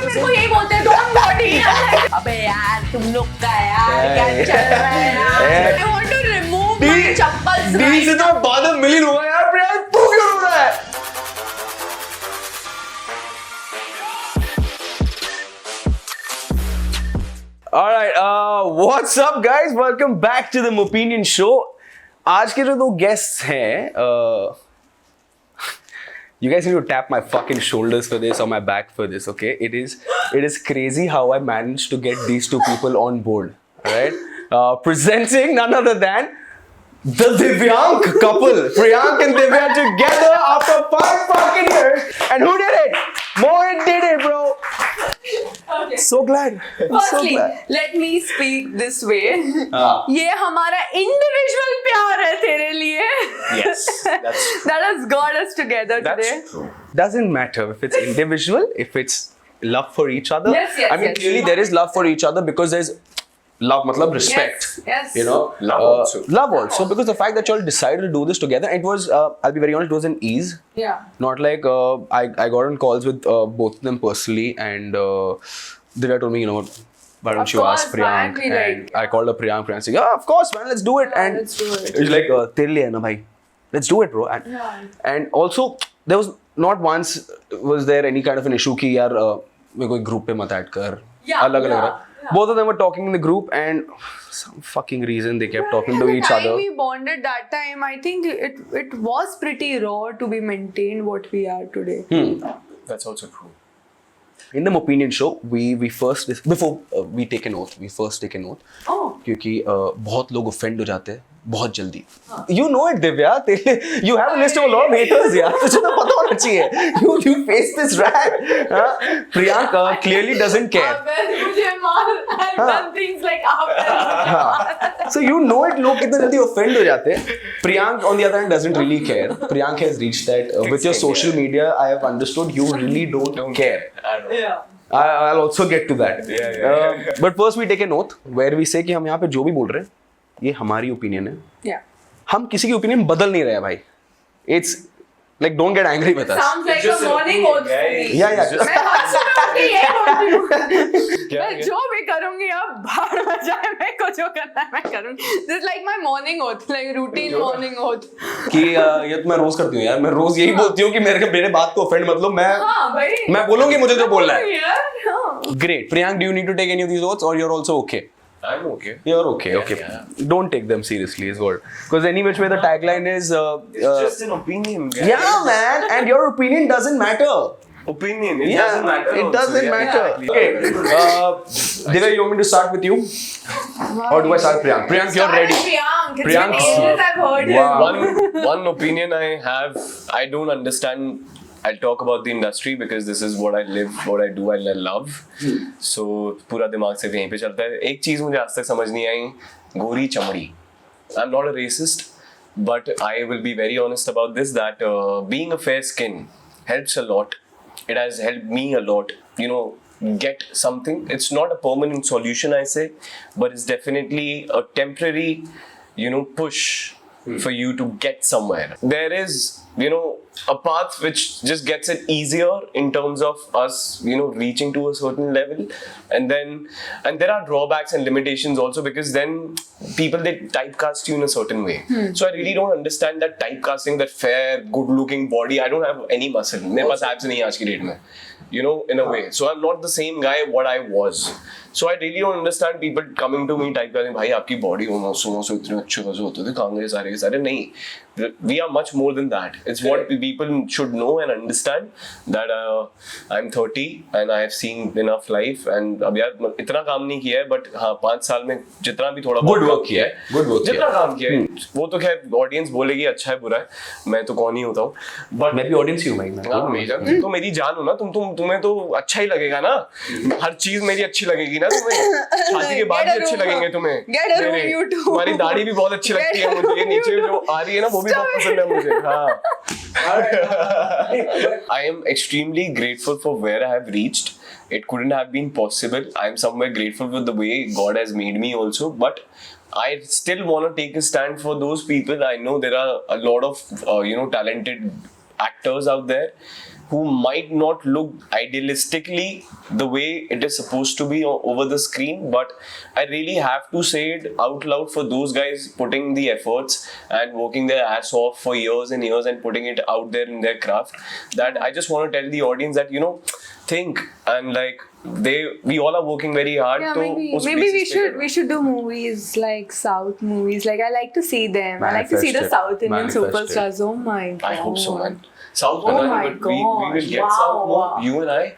मेरे को यही बोलते हैं डोंट बॉडी अबे यार तुम लोग का यार क्या चल रहा है यार I want to remove my chappals डी से तो बाद में मिली लूंगा यार प्रियांक तू क्यों रो रहा है Alright, what's up guys? Welcome back to the Mopinion show. आज के जो दो guests हैं, you guys need to tap my fucking shoulders for this or my back for this, okay? It is crazy how I managed to get these two people on board, alright? Presenting none other than the Divyank couple, Priyank and Divya together after 5 fucking years. And who did it? Mohit did it, bro. Okay. So glad. Firstly, let me speak this way. ये हमारा individual प्यार है तेरे लिए. Yes, that's true. That has got us together today. That's true. Doesn't matter if it's individual, if it's love for each other. Yes, I mean, clearly there is love for each other because there's love, matlab respect. Yes. You know, Love also. because the fact that you all decided to do this together, it was, I'll be very honest, it was an ease. Yeah. Not like I got on calls with both of them personally, and Divya told me, you know what, why don't Of you course, ask Priyank? why aren't we like- And I called up Priyank said, yeah, of course, man, let's do it. Yeah, And let's do it. It was like, tere liye hai na bhai, let's do it, bro. And, Yeah. and also, there was not once was there any kind of an issue कि यार मेरे को एक group पे मत add कर. Yeah, अलग-अलग yeah, रहा. yeah. Both of them were talking in the group, and some fucking reason they kept talking to At the each time other. we bonded that time, I think it was pretty raw to be maintained what we are today. That's also true. In the Mopinion show, we first before we take an oath, we first take an oath. Oh. क्योंकि बहुत लोग offend हो जाते हैं बहुत जल्दी. You know it, Divya. You have a list of a lot of haters, यार. तुझे तो पता होना चाहिए. You face this rap. Priyank clearly doesn't care. मुझे मार. I've done things like after. So you know it. लोग कितने जल्दी offend हो जाते हैं. Priyank on the other hand doesn't really care. Priyank has reached that with your social media. I have understood you really don't care. Yeah. I'll also get to that. Yeah. But first we take an oath where we say कि हम यहाँ पे जो भी बोल रहे हैं ये हमारी ओपिनियन है. Yeah. हम किसी की ओपिनियन बदल नहीं रहे हैं भाई. It's like don't get angry with us. Sounds like a just an morning opinion, oath for me. Yeah. मैं हर सुबह उठ के यही बोलती हूँ. क्या मैं जो भी करूँगी अब भाड़ में जाए मेरे को जो करना है मैं करूँगी. This is like my morning oath, like routine morning oath. कि ये तो मैं रोज करती हूँ यार. मैं रोज यही बोलती हूँ कि मेरे बात को offend मत लो. हाँ भाई. मैं बोलूँगी मुझे जो बोलना है. यार, हाँ. Great. Priyank, do you need to take any of these oaths or you're also okay? I'm okay. You're okay. Yeah, Okay. yeah. Don't take them seriously. Is good. Because any which way the tagline is. It's just an opinion, guys. Yeah, man. And your opinion doesn't matter. Opinion. It doesn't matter. It also. doesn't Yeah, matter. exactly. Okay. Divya, you want me to start with you? Or do I start Priyank? Priyank, you're ready. Priyank. It's Priyank. been ages I've heard him. Wow. One opinion I have, I don't understand. I'll talk about the industry because this is what I live, what I do, I love. So पूरा दिमाग सिर्फ यहीं पे चलता है. एक चीज मुझे आज तक समझ नहीं आई, गोरी चमड़ी. I'm not a racist, but I will be very honest about this that being a fair skin helps a lot. It has helped me a lot. You know, get something. It's not a permanent solution, I say, but it's definitely a temporary, you know, push for you to get somewhere. There is, you know, a path which just gets it easier in terms of us, you know, reaching to a certain level, and there are drawbacks and limitations also because then people they typecast you in a certain way. So I really don't understand that typecasting, that fair, good-looking body. I don't have any muscle. मेरे पास abs नहीं है आज की date में. You know, in a way. So I'm not the same guy what I was. So I really don't understand people coming to me typecasting. भाई आपकी body होना सुनो सो इतने अच्छे कैसे होते थे कहाँ गए सारे के सारे नहीं. We are much more than that. It's what people should know and understand that I'm 30 and I have seen enough life and अब यार इतना काम नहीं किया है but हाँ 5 साल में जितना भी थोड़ा Good work किया है. Good work जितना किया. काम किया है वो तो खैर ऑडियंस बोलेगी अच्छा है बुरा है मैं तो कौन ही होता हूँ but मैं भी ऑडियंस ही हूँ भाई. तुम तो मेरी जान हो ना तुम्हें तो अच्छा ही लगेगा ना हर चीज मेरी अच्छी लगेगी ना तुम्हें शादी के बाद भी अच्छे लगेंगे तुम्हें Get a room, you too. तुम्हारी दाढ़ी भी बहुत अच्छी लगती है मुझे ये नीचे जो आ रही है ना वो भी बहुत पसंद है मुझे हाँ I am extremely grateful for where I have reached. It couldn't have been possible. I am somewhere grateful with the way God has made me also, but I still want to take a stand for those people. I know there are a lot of talented actors out there who might not look idealistically the way it is supposed to be over the screen, but I really have to say it out loud for those guys putting the efforts and working their ass off for years and years and putting it out there in their craft, that I just want to tell the audience that, you know, think and like we all are working very hard. Yeah, to maybe we should do movies like South movies. Like I like to see them. I like to see the Manifest it. South Indian Manifest it. superstars. Oh my god! I hope so, man. South Oh Banana, my but we will get God. South more. Wow. You and I.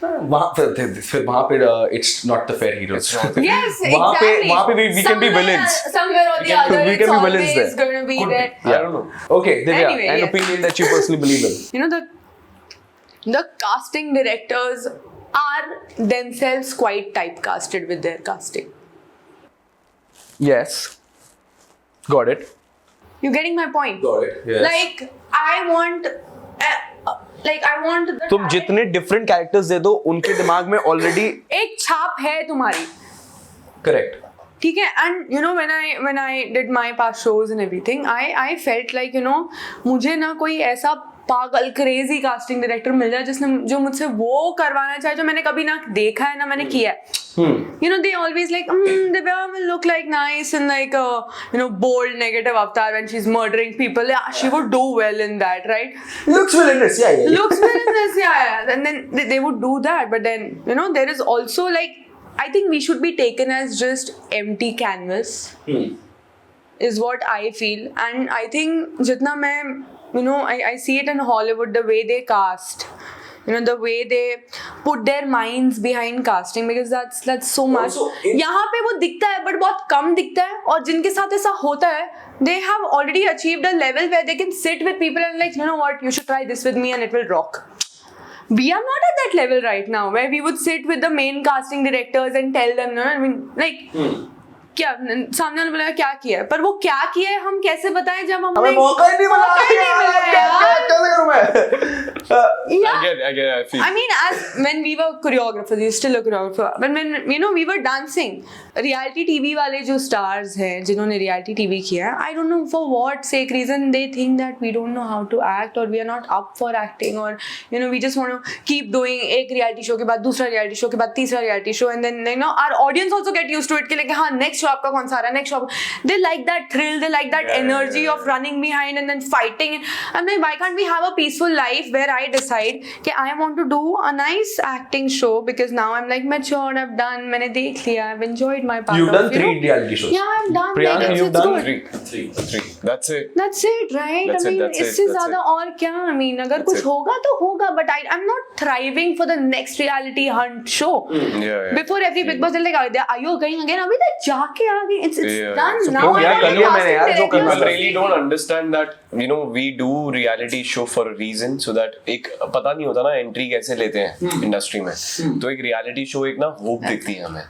वहाँ पे it's not the fair heroes. Yes, वहाँ पे exactly. we can be villains. Somewhere or the other, we it's can be villains always there. going to be there. I don't know. Okay, Divya, Anyway, an yes. opinion that you personally believe in. You know, the casting directors are themselves quite typecasted with their casting. Yes. Got it. You getting my point? Got it. Yes. Like I want the तुम जितने different characters दे दो उनके दिमाग में already एक छाप है तुम्हारी. correct. ठीक है, and you know when I did my past shows and everything, I felt like, you know, मुझे ना कोई ऐसा पागल क्रेजी कास्टिंग डायरेक्टर मिल जाए जिसने जो मुझसे वो करवाना चाहे जो मैंने कभी ना देखा है ना मैंने किया है. You know, they always like Divya will look like nice in like a, you know, bold negative avatar when she's murdering people. Yeah, she would do well in that, right? Looks villainous, yeah. Looks villainous, yeah. And then they would do that, but then, you know, there is also like, I think we should be taken as just empty canvas. Is what I feel. And I think jitna main, you know, I see it in Hollywood, the way they cast, you know, the way they put their minds behind casting, because that's so much. यहाँ पे वो दिखता है but बहुत कम दिखता है, और जिनके साथ ऐसा होता है they have already achieved a level where they can sit with people and like, you know what, you should try this with me and it will rock. We are not at that level right now where we would sit with the main casting directors and tell them, no, I mean, like, क्या सामने वाला बोलेगा क्या किया है, पर वो क्या किया है हम कैसे बताएं जब हमें मौका ही नहीं मिला यार. I feel. I mean, as when we were choreographers, you're still a choreographer. But when you know we were dancing, reality TV वाले जो stars हैं, जिन्होंने reality TV किया, I don't know for what sake reason they think that we don't know how to act or we are not up for acting, or you know we just want to keep doing एक reality show के बाद दूसरा reality show के बाद तीसरा reality show, and then you know our audience also get used to it कि like हाँ next show आपका कौन सा आ रहा है, next show. They like that thrill, they like that energy of running behind and then fighting. I'm like, why can't we have a peaceful life where I decide कि I want to do a nice acting show, because now I'm like matured, I've done, मैंने देख लिया, I've enjoyed my part. You've done you 3 know? reality shows. Yeah, I've done. Priyank, like, you've it's done good. Three. That's it. That's it, right? That's I mean, it, इससे that's ज़्यादा और क्या? I mean, अगर That's कुछ it. होगा तो होगा, but I'm not thriving for the next reality hunt show. Yeah. Before every Big Boss, they're like, are you going again? अभी तक जाके आ गए. It's Yeah. done. So Now क्या I'm कर लिया मैंने यार, जो करना People था. really don't understand that, you know, we do reality show for a reason, so that एक पता नहीं होता ना एंट्री कैसे लेते हैं इंडस्ट्री में, तो एक रियलिटी शो एक ना होप देती है हमें,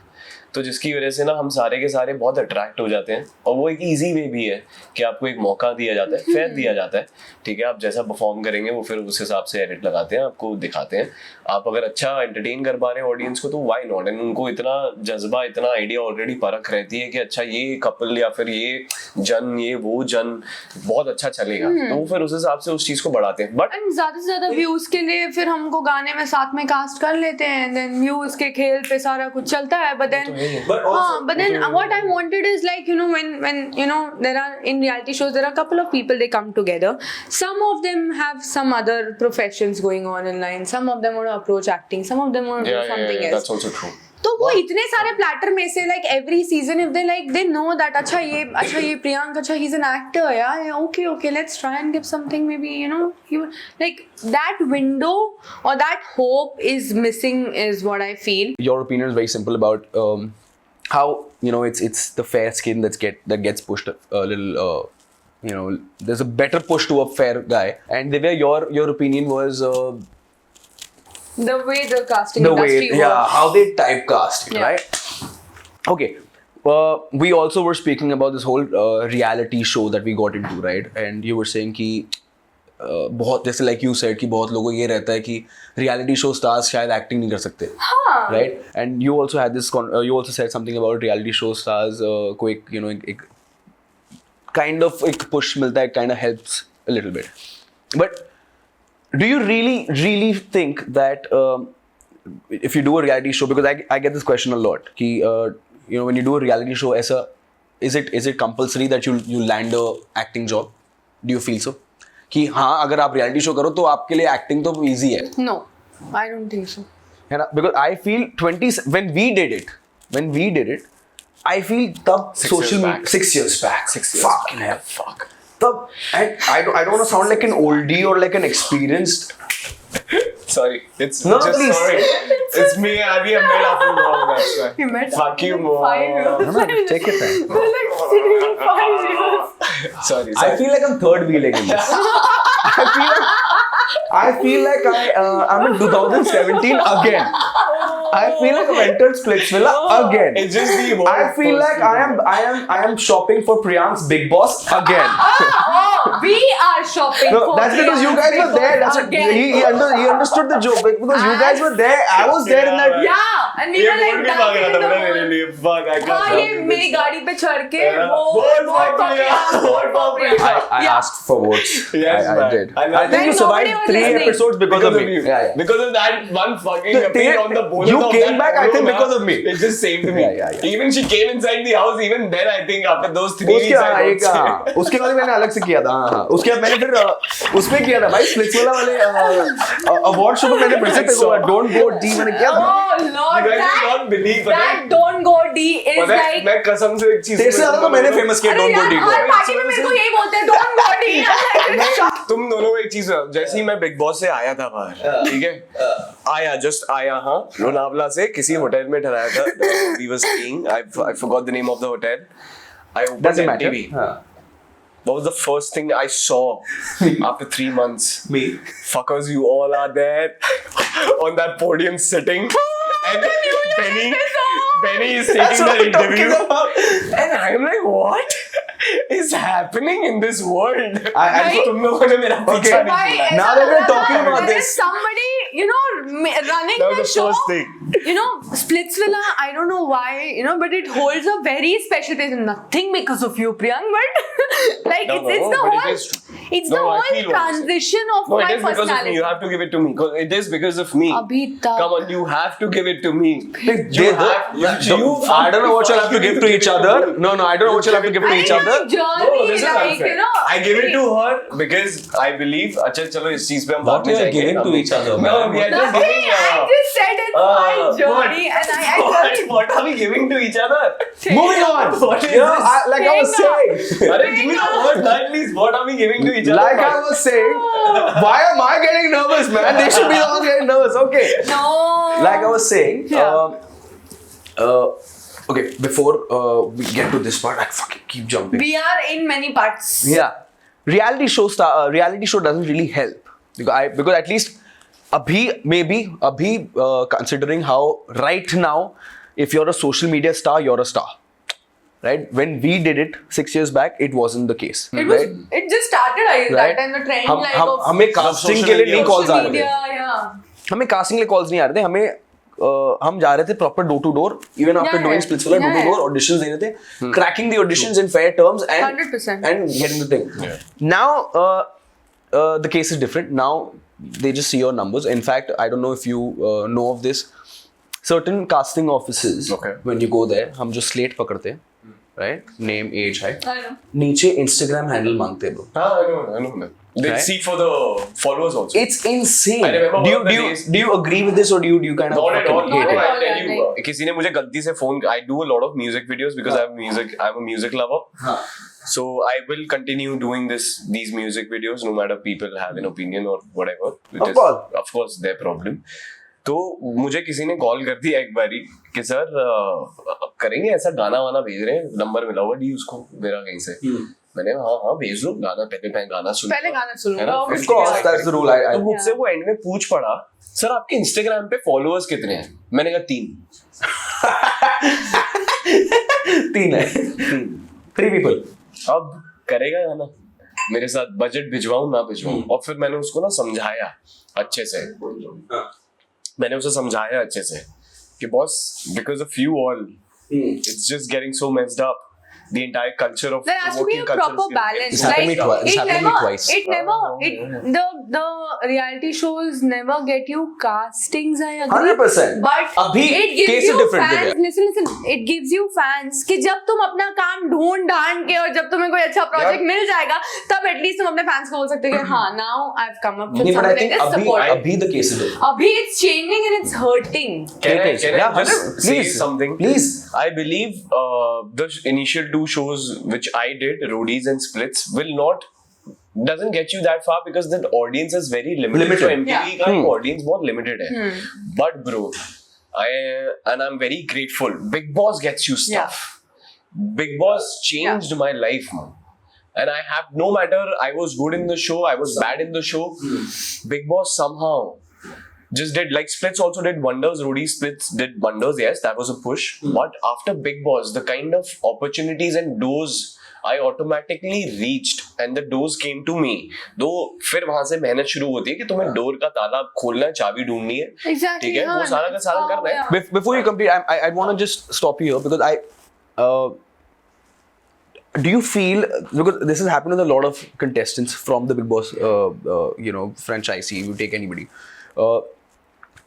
तो जिसकी वजह से ना हम सारे के सारे बहुत अट्रैक्ट हो जाते हैं, और वो एक इजी वे भी है कि आपको एक मौका दिया जाता है, फेयर दिया जाता है, ठीक है, आप जैसा परफॉर्म करेंगे वो फिर उस हिसाब से एडिट लगाते हैं, आपको दिखाते हैं, आप अगर अच्छा एंटरटेन कर पा रहे हैं ऑडियंस को तो व्हाई नॉट, एंड उनको इतना जज्बा, इतना आइडिया ऑलरेडी परख रहती है कि अच्छा ये कपल या फिर ये जन, ये वो जन बहुत अच्छा चलेगा, तो वो फिर उस हिसाब से उस चीज को बढ़ाते हैं. बट ज्यादा से ज्यादा व्यूज के लिए फिर हमको गाने में साथ में कास्ट कर लेते हैं, देन व्यूज के खेल पे सारा कुछ चलता है, but then but then what I wanted is like, you know, when you know there are in reality shows there are a couple of people, they come together, some of them have some other professions going on in line, some of them want to approach acting, some of them want to do something else. That's also true. तो वो इतने सारे platter में से like every season if they like they know that अच्छा ये प्रियांक, अच्छा he's an actor, yeah, okay let's try and give something, maybe you know like that window or that hope is missing is what I feel. Your opinion is very simple about how, you know, it's the fair skin that gets pushed a little, you know, there's a better push to a fair guy. And Divya, your opinion was the way the casting industry works. How they typecast it, Yeah. right? Okay. We also were speaking about this whole reality show that we got into, right? And you were saying कि बहुत, जैसे like you said कि बहुत लोगों को ये रहता है कि reality show stars शायद acting नहीं कर सकते, right? And you also had this you also said something about reality show stars को एक, you know, एक kind of एक push मिलता है, kind of helps a little bit. But do you really think that if you do a reality show, because I get this question a lot, कि when you do a reality show, ऐसा is it compulsory that you land a acting job? Do you feel so? कि हाँ अगर आप reality show करो तो आपके लिए acting तो easy है. No, I don't think so. है ना? Because I feel when we did it, I feel तब social media 6 years back. Fucking hell. Fuck. तब I don't want to sound like an oldie or like an experienced. Sorry, it's No, just please. sorry. It's me. I met after long. That's why. We met Fuck you, after Mo. 5 years. No, take your time. We're like sitting in 5 years. Sorry. I feel like I'm third wheeling in this. I feel like I'm in 2017 again. I feel like I've entered Splitsvilla again. It's just the I feel like I am shopping for Priyank's Big Boss again. Oh, we are shopping No, for that's because you guys were there. That's what, again. he understood the joke because you guys were there. I was there in that. Yeah, and we ये were like बोल भी मांग रहा था dancing in मैंने the मेरे लिए. Fuck, I can't. हाँ ये मेरी गाड़ी पे चढ़ के Vote for Priyank, vote for Priyank. I asked for votes. Yes, I man. did. I I think you Then survived nobody was 3 listening. episodes because of me. you. Yeah. Because of that one fucking appeal on the bonus You of came that back, I photo, think, man. because of me. It just saved me. Yeah. Even she came inside the house. Even then, I think after those 3 weeks, I got sick. उसके बाद मैंने अलग से किया था. हाँ. उसके बाद मैंने फिर उसमें किया था भाई स्प्लिट्सविला वाले अवार्ड शो में मैंने फिर से डोंट गो डी मैंने किया था. Oh Lord, You guys will not believe, that don't go D is like. मैं कसम से एक चीज तेरे से ज्यादा तो मैंने फेमस किया अरे डोंट गो यार डी को. हर पार्टी में मेरे को यही बोलते हैं don't go D. I'm like, shut तुम दोनों को एक चीज जैसे ही मैं बिग बॉस से आया था बाहर ठीक है जस्ट आया हाँ लोनावला से किसी होटल में ठहराया था we were staying I forgot the name of the hotel I opened Doesn't matter. MTV. What was the first thing I saw after 3 months? Me. Fuckers, you all are there on that podium sitting. And Benny is taking the interview. And I'm like, what is happening in this world? तुम लोगों ने मेरा पीछा नहीं Why किया. Now that we're talking about there this. is somebody, running That was the the show. first thing. Splitsvilla, I don't know why, but it holds a very special place. Nothing because of you, Priyank, but like No, it's the but it whole, is true. it's No, the I whole feel what you're transition of No, my it is because of me. personality. You have to give it to me. It is because of me. Abhi tak. Come on, you have to give it to me. I don't know what you'll have to give to each other. No, I don't know what you'll have to give to each other. Journey, this is like, unfair. I give it to her because I believe. अच्छा चलो इस चीज पे हम What बाद में we are जाएंगे. giving to each other, No, man. we are just Nothing, giving. I just said it's my journey, and I totally. What are we giving to each other? Moving on. What is You know, this? like I was saying. Arey, give me the word at least. What are we giving to each other? Like I was saying, why am I getting nervous, man? They should be the ones getting nervous. Okay. No. Like I was saying, Yeah. okay, before we get to this part, I fucking keep jumping. We are in many parts. Yeah, reality show doesn't really help because at least abhi considering how right now, if you're a social media star, you're a star. Right? When we did it 6 years back, it wasn't the case. It was. Right? It just started. I guess that time the trend like of हमें casting के लिए नहीं calls आ रहे थे. media, yeah. हमें casting के लिए calls नहीं आ रहे थे. हम जा रहे थे proper door to door, even after doing Splitsvilla, door to door auditions दे रहे थे, cracking the auditions in fair terms and 100%. and getting the thing. Now the case is different. Now they just see your numbers. In fact, I don't know if you know of this. Certain casting offices, when you go there, हम जो slate पकड़ते हैं, right? Name, age, height. I know. नीचे Instagram handle मांगते हैं bro. I know that. They Right? see for the followers also. It's insane. I remember Do one of the you days- do you agree with this or do you kind of Not at all. fucking hate Not it? at all. I tell you, like- किसी ने मुझे गलती से phone. I do a lot of music videos because I'm a music lover. So I will continue doing these music videos no matter people have an opinion or whatever. Of course, their problem. तो मुझे किसी ने call कर दिया एक बारी कि sir करेंगे ऐसा गाना वाना भेज रहे हैं नंबर मिला हुआ डी उसको मेरा कहीं से मैंने हाँ भेज दो गाना पहले गाना सुन सुनूंगा. Of course, that's the rule. तो मुझसे वो एंड में पूछ पड़ा सर आपके इंस्टाग्राम पे फॉलोअर्स कितने हैं मैंने कहा 3 है 3 people. अब करेगा गाना मेरे साथ बजट भिजवाऊं ना भिजवाऊं और फिर मैंने उसको ना समझाया अच्छे से मैंने उसे समझाया अच्छे से कि boss because of you all it's just getting so messed up the entire culture of there has to be working a culture proper is balance. It's happened me twice. It's it happened to me never, twice. it never, the reality shows never get you castings. I agree. 100%. But Abhi, it gives case is you different, fans. Divya. Listen. It gives you fans कि जब तुम अपना काम ढूंढ ढांड के और जब तुम्हें कोई अच्छा प्रोजेक्ट मिल जाएगा, तब एटलीस्ट तुम अपने फैंस को बोल सकते हो कि हाँ, now I've come up with But I something think that is supportive. Abhi the case is different. Abhi it's changing and it's hurting. Can I Yeah, just say please. something? Please. I believe the initial 2 shows which I did, Roadies and Splits, doesn't get you that far because the audience is very limited. So MTV का audience बहुत limited है. But bro, I'm very grateful. Big Boss gets you stuff. Big Boss changed my life, man. And I have, no matter I was good in the show, I was bad in the show, Big Boss somehow just did, like Splits also did wonders, Rudy Splits did wonders, yes, that was a push. But after Big Boss, the kind of opportunities and doors I automatically reached and the doors came to me. Though फिर वहाँ से मेहनत शुरू होती है कि तुम्हें door का ताला खोलना है, चाबी ढूंढनी है. Exactly. ठीक है, वो सारा का सारा करना है. Before you complete, I want to just stop you here because do you feel, because this has happened with a lot of contestants from the Big Boss, franchisee, you take anybody.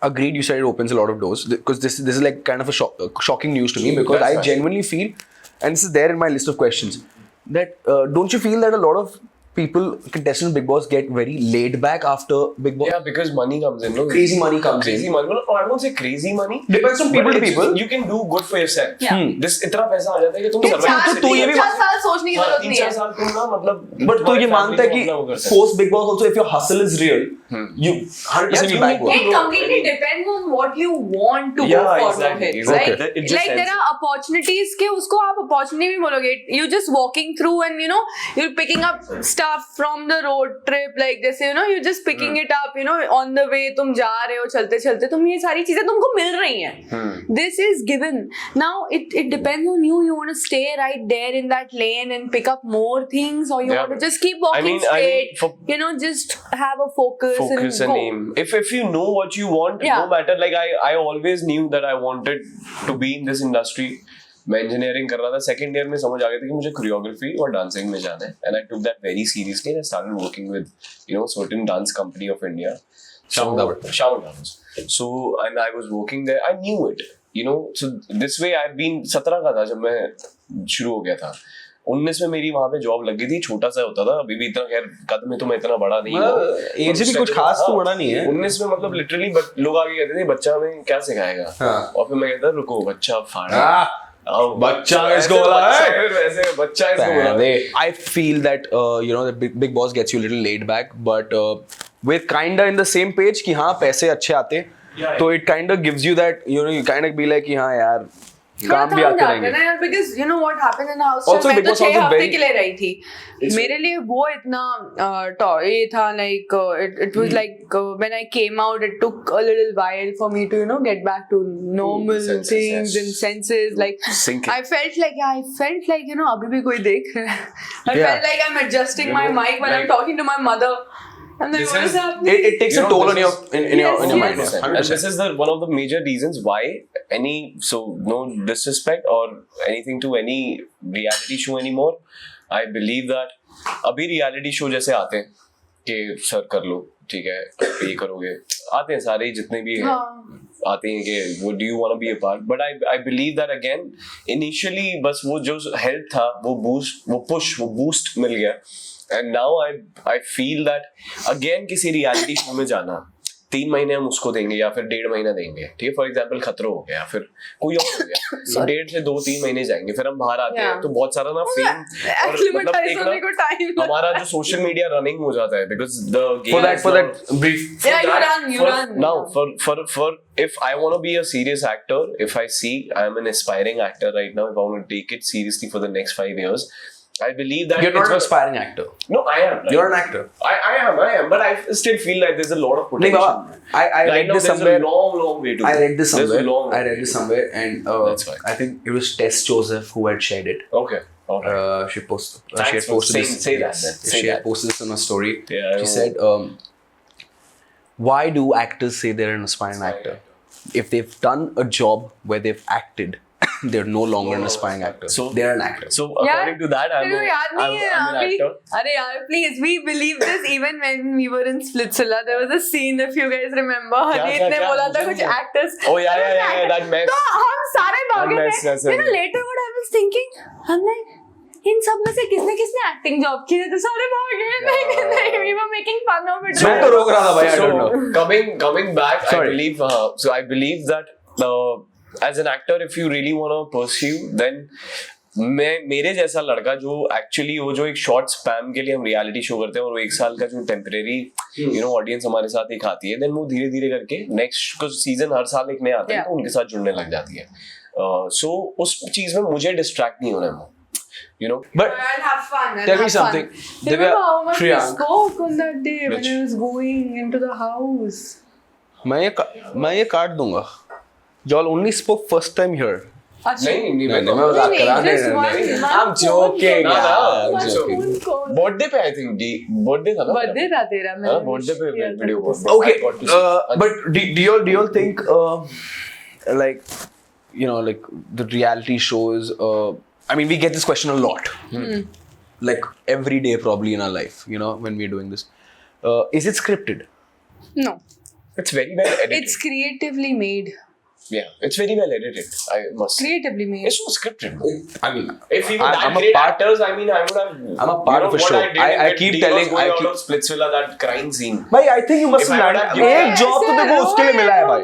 Agreed, you said it opens a lot of doors because this is like kind of a shocking news to me because I genuinely feel, and this is there in my list of questions, that don't you feel that a lot of people, contestants Big Boss get very laid back after Big Boss? Yeah, because money comes in. No? Crazy money comes crazy in. money. Well, I won't say crazy money. Depends from people to people. You can do good for yourself. Yeah. This इतना पैसा आ जाता है कि तुम तो तू ये भी 4 साल सोचने की जरूरत नहीं 3-4 है. साल तुम ना मतलब. But तू ये मानता है कि post Big Boss also, if your hustle is real, you 100% will back work. It completely depends on what you want to go for. Exactly. Like, Okay. It just there are opportunities के उसको आप opportunity भी बोलोगे. You just walking through and you're picking up stuff from the road trip, like जैसे you're just picking it up, on the way तुम जा रहे हो चलते चलते तुम ये सारी चीजें तुमको मिल रही हैं. This is given. Now it depends on you. You want to stay right there in that lane and pick up more things, or you want to just keep walking straight. Just have a focus and go. aim. If you know what you want, no matter, like I always knew that I wanted to be in this industry. मैं engineering कर रहा था, second year में समझ आ गया था कि मुझे कोरियोग्राफी और डांसिंग में जाना है, and I took that very seriously and I started working with certain dance company of India, so and I was working there. I knew it, so this way I've been 17 का था जब मैं शुरू हो गया था. 19 में मेरी वहाँ पे जॉब लग गई थी, छोटा सा होता था, अभी भी इतना खैर कद में तो मैं इतना बड़ा नहीं हूँ, एज भी कुछ खास तो बड़ा नहीं है. 19 में मतलब लिटरली लोग आगे कहते थे बच्चा हमें क्या सिखाएगा, और फिर मैं कहता रुको बच्चा फाड़ा, बच्चा इसको बोला है, वैसे बच्चा इसको बोला. I feel that the Big Boss gets you a little laid back, but we're kinda in the same page कि हाँ पैसे अच्छे आते, तो it kinda gives you that you kind of be like कि हाँ यार काम भी आते रहेंगे. Because what happened in the house, Also, मैं Big तो Boss 6 also हफ्ते very- के लिए रही थी. मेरे लिए वो इतना ये था, like it was like when I came out, it took a little while for me to get back to normal Senses, things yes. and senses. Like Sinking. I felt like अभी भी कोई देख रहा है. I felt like I'm adjusting my mic while I'm talking to my mother. And then what is happening? It takes a toll on your mind. Yes. And this is one of the major reasons why no disrespect or anything to any reality show anymore. I believe that अभी reality show जैसे आते हैं कि sir कर लो, ठीक है, पे करोगे, आते हैं सारे जितने भी हैं, आते हैं कि वो do you want to be a part, but I believe that again initially बस वो जो हेल्थ था वो boost मिल गया. And now I feel that again किसी रियलिटी शो में जाना 3 महीने हम उसको देंगे या फिर 1.5 महीना देंगे, ठीक है, फॉर एग्जाम्पल खतरों हो गया फिर कोई और हो गया, तो 1.5 से 2-3 महीने जाएंगे, फिर हम बाहर आते हैं तो बहुत सारा ना फेम और मतलब एक ना हमारा जो सोशल मीडिया रनिंग हो जाता है, because the game for that brief. You run. Now for if I want to be a serious actor, if I see I am an aspiring actor right now, if I want to take it seriously for the next 5 years, I believe that You're not an aspiring actor. No, I am. Like, You're an actor. I am, but I still feel like there's a lot of potential. I read this somewhere. There's a long way to go. I read this somewhere. There's a long way. I read this somewhere, and That's right. I think it was Tess Joseph who had shared it. Okay. She had posted Thanks this. say that. Then. Say She had that. posted this on a story. Yeah, she said, "Why do actors say they're an aspiring actor? If they've done a job where they've acted, they're no longer an aspiring actor. So they're an actor. So according to that, I'm an actor. Arey yaar, please, we believe this even when we were in Splitsvilla. There was a scene, if you guys remember. Haneet ne bola tha kuch actors. Oh yeah, that mess. तो हम सारे भागे थे. You know, later what I was thinking, I'm like, इन सब में से किसने किसने एक्टिंग जॉब की है तो सारे भागे. नहीं, we were making fun of it. मैं तो रोक रहा था भाई. I don't know. Coming back, Sorry. I believe that as an actor, if you really want to pursue, then मेरे जैसा लड़का जो एक्चुअली वो जो एक शॉर्ट स्पैम के लिए हम रियलिटी शो करते हैं और वो 1 साल का जो टेम्परेरी ऑडियंस हमारे साथ एक आती है, देन वो धीरे धीरे करके नेक्स्ट सीजन हर साल एक नए आते हैं तो उनके साथ जुड़ने लग जाती है. सो उस चीज में मुझे डिस्ट्रैक्ट नहीं होना है. You know, but I'll have fun. Tell me something. Remember how much we Priyank. spoke on that day when I was going into the house. मैं ये काट दूंगा. Y'all only spoke first time here. नहीं मैं मजाक कर रहा हूँ. I'm joking. I'm joking. Birthday पे आई थिंक बर्थडे था ना. बर्थडे था तेरा. मैं बर्थडे पे video. Okay, but do you all think like you know like the reality shows? I mean, we get this question a lot. Like every day, probably in our life. You know, when we're doing this, is it scripted? No. It's very well edited. It's creatively made. Yeah, it's very well edited. I must say. Creatively made. It's not scripted. I mean, if we were I'm that a great part- actors, I mean, I would have. I'm a part of a show. I keep telling. I keep Splitsvilla that crying scene. भाई, I think you must If I have would landed. have given- एक job तो देखो उसके लिए मिला है भाई.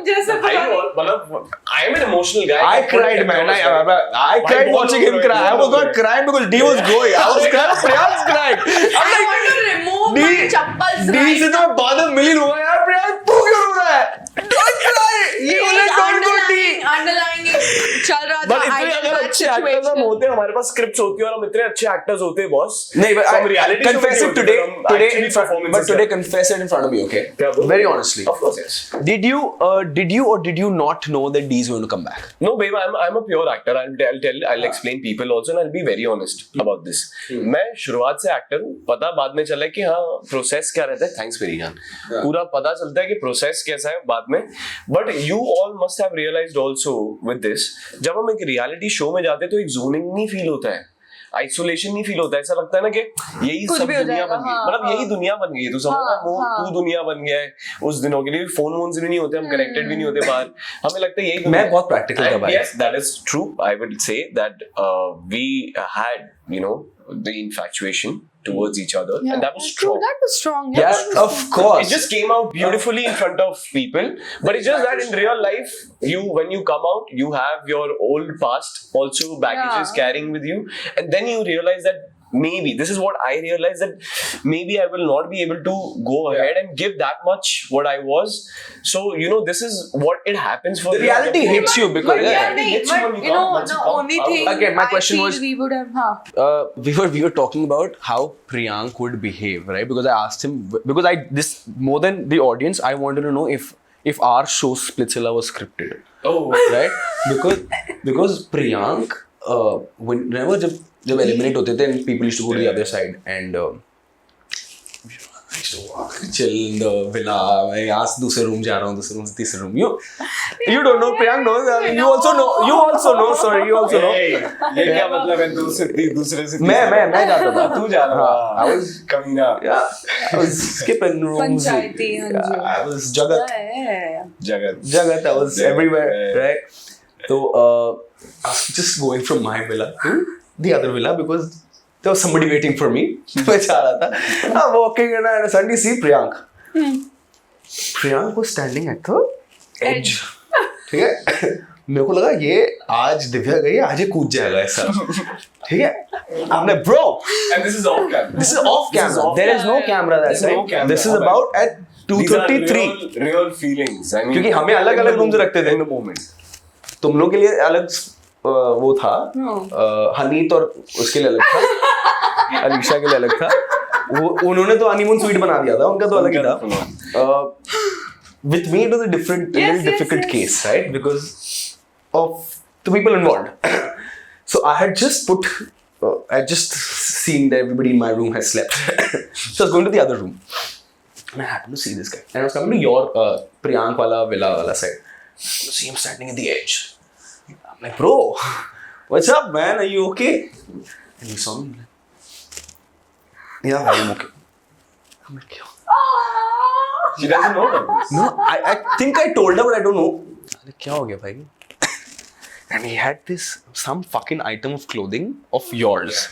I am an emotional guy. I cried, man. I cried watching him cry. I was not crying because D was going. I was crying. Priyank's crying. I'm like, want to remove my chappals D से तो मैं बाद में मिली लूँगा यार. Priyank तू क्यों रो रहा है? Don't cry. You only don't go D. Underlying चल रहा था. But इतने अगर अच्छे एक्टर्स हम होते हैं, हमारे पास स्क्रिप्ट्स होती है और हम इतने अच्छे एक्टर्स होते हैं बॉस. नहीं, but हम reality show confess में it नहीं today. होते, हम actually performances But today करते हैं. confess it in front of me, okay? क्या बोल? Very honestly. Of course, yes. Did you or did you not know that D is going to come back? No, babe, I'm a pure actor. I'll explain people also, and I'll be very honest about this. मैं शुरुआत से actor हूँ. पता बाद में चला कि हाँ प्रोसेस क्या रहता है. थैंक्स वेरी जान. पूरा पता चलता है कि प्रोसेस कैसा है बाद में. But you all must have realized also with this. जब हम एक रियलिटी शो में जाते हैं तो एक जोनिंग नहीं फील होता है. आइसोलेशन नहीं फील होता है. ऐसा लगता है ना कि यही सब दुनिया बन गई. मतलब यही दुनिया बन गई है. तू समझ तू दुनिया बन गया है उस दिनों के लिए. फोन वोन्स भी नहीं होते, हम कनेक्टेड भी नहीं होते बाहर. हमें लगता है यही. मैं बहुत प्रैक्टिकल था भाई. Yes, that is true. I would say that we had, you know, the infatuation towards each other, and that was strong. That was strong. Yes, of course. It just came out beautifully in front of people, but it's just that in real life, when you come out, you have your old past also baggages carrying with you, and then you realize that maybe this is what I realized, that maybe I will not be able to go ahead and give that much what I was. So you know, this is what it happens for The reality hits you because you know, the only thing Again, my question I feel was- we would have we were talking about how Priyank would behave, right? Because I asked him, because this more than the audience, I wanted to know if our show Splitsvilla was scripted. Oh, right? Because Priyank, whenever जब eliminate होते थे, and people used to go to the other side, and I used to walk, chill in the villa. मैं यहाँ से दूसरे room जा रहा हूँ, दूसरे रूम से तीसरे room. You don't know, Priyank knows. You also know. Sorry, you also know. ये क्या मतलब है दूसरे से? मैं जाता था. तू जा रहा था. I was कमीना. Yeah, I was skipping rooms. Panchayati. Yeah, I was Jagat. जगत. I was everywhere, right? So I was just going from my villa to the other villa because there was somebody waiting for me. मैं जा रहा था. I'm walking and I suddenly see Priyank. Priyank was standing at the edge. ठीक है? मेरे को लगा ये आज दिव्या गई, आज ये कूद जाएगा ऐसा. ठीक है? I'm like, bro. And this is off camera. This is off camera. There is no camera that time. This is about at 2:33. Real feelings. I mean, क्योंकि हमें अलग अलग रूम्स रखते थे. In the moment. तुम लोग के लिए अलग वो था. हनीत और उसके लिए अलग था. अलीशा के लिए अलग था. वो उन्होंने तो हनीमून स्वीट बना दिया था. उनका तो अलग ही था. With me, it was a difficult case, right? Because of the people involved. So I had just seen that everybody in my room has slept. So I was going to the other room. And I happened to see this guy. And I was coming to your Priyank wala villa wala side. To see him standing at the edge. I'm like, bro, what's up, man? Are you okay? And he saw me. Like, yeah, I'm okay. I'm like, yo. She doesn't know that. No, I think I told her, but I don't know. I'm like, क्या हो गया भाई? And he had some fucking item of clothing of yours.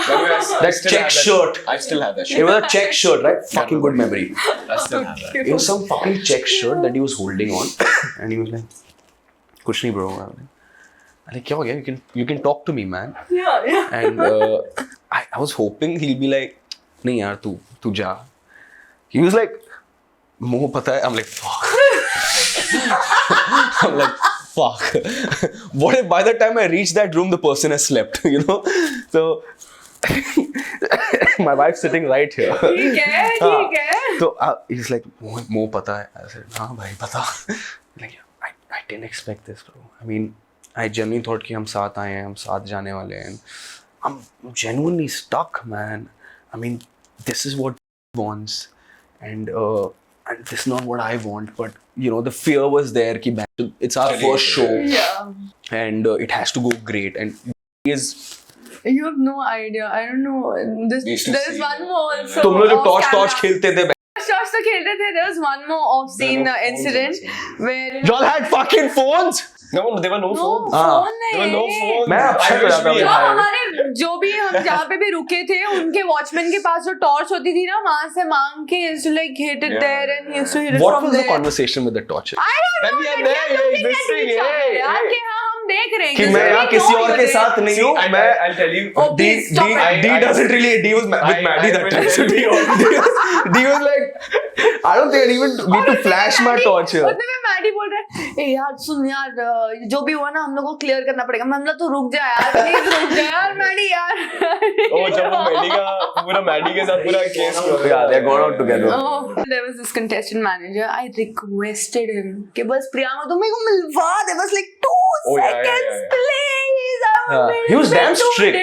That check shirt. I still have that It shirt. was a check shirt, right? Fucking good memory. I still have that. It was some fucking check shirt that he was holding on, and he was like, "Kuch nahi, bro." I'm like, "क्या हो गया? You can talk to me, man." Yeah. And I was hoping he'll be like, "नहीं यार, तू जा." He was like, "मुझे पता है." I'm like, "Fuck." I'm like, fuck. What if by the time I reach that room, the person has slept, you know? So, my wife's sitting right here. ठीक है. So, he's like, मुझे पता है. I said, हाँ भाई, पता. Like, I didn't expect this, bro. I mean, I genuinely thought कि हम साथ आए हैं, हम साथ जाने वाले हैं. I'm genuinely stuck, man. I mean, this is what he wants. And this is not what I want, but you know, the fear was there. Ki, it's our first show, Yeah. and it has to go great. And is You have no idea. I don't know. There's one more also. तुम लोग जो off torch camera. खेलते थे, Toss तो खेलते थे. There was one more off-scene incident where. y'all had fucking phones. No, there were no phones. phone There were no नहीं. phones. मैं upset हो जाता हूँ जो भाई. हमारे जो भी हम जहाँ पे भी रुके थे उनके वॉचमैन के पास जो टॉर्च होती थी ना वहाँ से मांग के used to like hit it there and he used to hit it What from was the there. conversation with the torch? I don't Then know. we are that there, we are looking this at thing, each other. yeah, यार yeah. कि हाँ हम देख रहे हैं. कि Just मैं we यहाँ know किसी you और were के there. साथ नहीं हूँ. I'll tell you. Oh, please stop it. D doesn't really. D was with Maddie that time. So D was like, I don't think I even need to flash my torch here. उतने में Maddie बोल रहा है, ए यार सुन यार जो भी हुआ ना हम लोग को क्लियर करना पड़ेगा. मैं मतलब तू रुक जा यार, प्लीज रुक जा यार मैडी यार. Oh, जब वो मैडी के साथ पूरा केस हुआ. Yeah, they're going out together. Oh, there was this contestant manager. I requested him कि बस प्रियांका तुम मेरे को मिलवा दे बस like 2 seconds please. He was damn strict.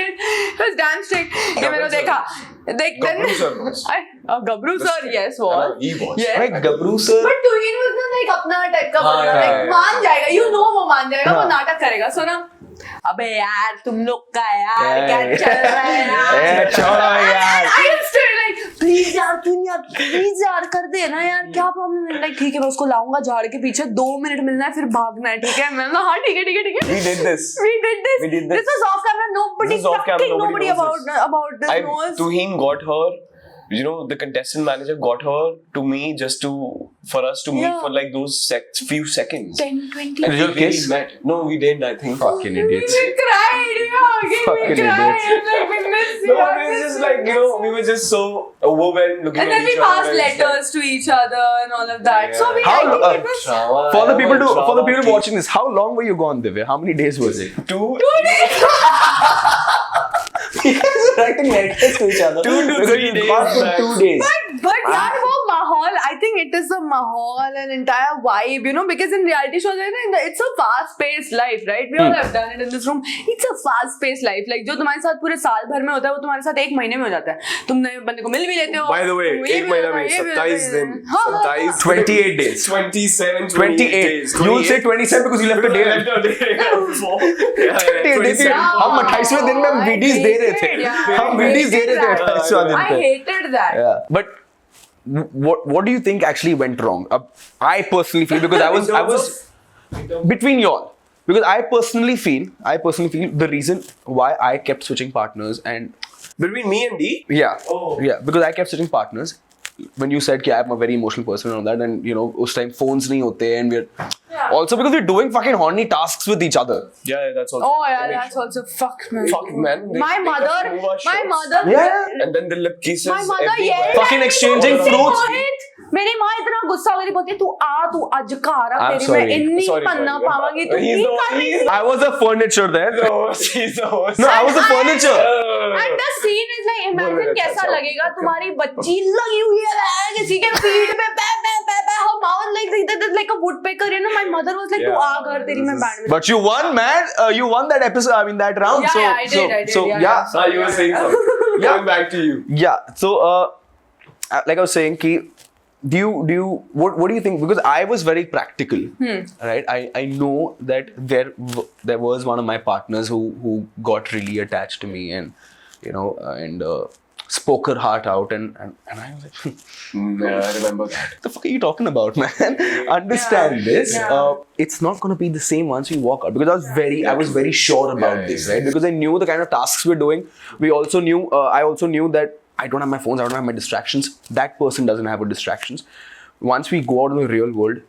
He was damn strict. ये मैंने देखा. Gabru sir was. Gabru sir, yes was. He was. Yes. Like Gabru sir. But Twin was ना like अपना टाइप का हाँ, बंदा, हाँ, like मान जाएगा. You know वो मान जाएगा. वो हाँ. नाटक करेगा. So ना अबे यार तुम लोग का यार क्या चल रहा है यार. छोड़ो यार. I used to like please यार प्लीज यार कर दे ना यार क्या प्रॉब्लम है. लाइक ठीक है मैं उसको लाऊंगा झाड़ के पीछे 2 मिनट मिलना है फिर भागना है. ठीक है मैं हाँ ठीक है We did this. We did this. This was off camera. Nobody This is off camera, nobody fucking knows about this knows. Tuheen got her. You know, the contestant manager got her to me just for us to meet Yeah. for like those few seconds. 10-20 And Did you we kiss? met. No, we didn't. I think. Fucking idiots. We cried, yeah. We Fucking cried. idiots. Like, we miss No, you. it was just like we were just so overwhelmed looking And at then we each other. passed and it's letters to each other and all of that. Yeah. So we How I think lo- it was Trauma, For the people trauma watching this, how long were you gone, Divya? How many days was it? 2 2 days. You guys were writing letters to each other. 2 to 3 days. For 2 days. But यार वो माहौल, I think it is the माहौल and entire vibe, you know, because in reality shows it's a fast-paced life, right? We all have done it in this room. It's a fast-paced life. Like जो तुम्हारे साथ पूरे साल भर में होता है वो तुम्हारे साथ 1 महीने में हो जाता है. तुम नए बंदे को मिल भी लेते हो. By the way, ये एक भी महीना होता है, में ये भी 27 होता है. दिन. हाँ, हाँ, 27 28 days. 27, 28. You will say 27 because you left a day. 28 days. हम 28वें दिन में हम VDs दे रहे थे. हम VDs दे रहे थे 28वें दिन I पे. hated that. Yeah. But what do you think actually went wrong? I personally feel because I was between y'all. Because I personally feel the reason why I kept switching partners and Between me and D? yeah, Oh. yeah, because I kept switching partners. When you said कि I'm a very emotional person and all that, and you know, उस time phones नहीं होते and we're also because we're doing fucking horny tasks with each other. Yeah, that's also. Oh yeah, that's also fuck man. Fuck man. They My make us mother, move our my shirts. mother. Yeah. And then the lip kisses. My mother everywhere. yelled Fucking at me, exchanging "तुम fruits." मोहित, मेरी माँ इतना गुस्सा हो गई बोलती है तू आज घर आ I'm तेरी मैं sorry. इन्नी Sorry, पन्ना sorry. पावांगी तू He's नहीं the- कर रही. he's- I was the furniture there. The host, he's the host. No, I was the furniture. And the scene is like imagine बोल कैसा अच्छा, लगेगा तुम्हारी बच्ची लगी हुई है किसी के फीट पे पे how mouth like a woodpecker, you know. My mother was like तू Yeah. आ घर तेरी मैं band But you won, man. You won that episode. I mean that round. Yeah, so, yeah, I did, so yeah. yeah. Ah, you were saying something. Yeah. Coming back to you. Yeah. So, like I was saying, कि what do you think? Because I was very practical, right? I know that there was one of my partners who got really attached to me, and spoke her heart out, and I was like, Yeah, I remember that. what the fuck are you talking about, man? Understand this. Yeah. It's not going to be the same once we walk out, because I was very sure about this, right? Because I knew the kind of tasks we're doing. I also knew that I don't have my phones, I don't have my distractions. That person doesn't have her distractions. Once we go out in the real world,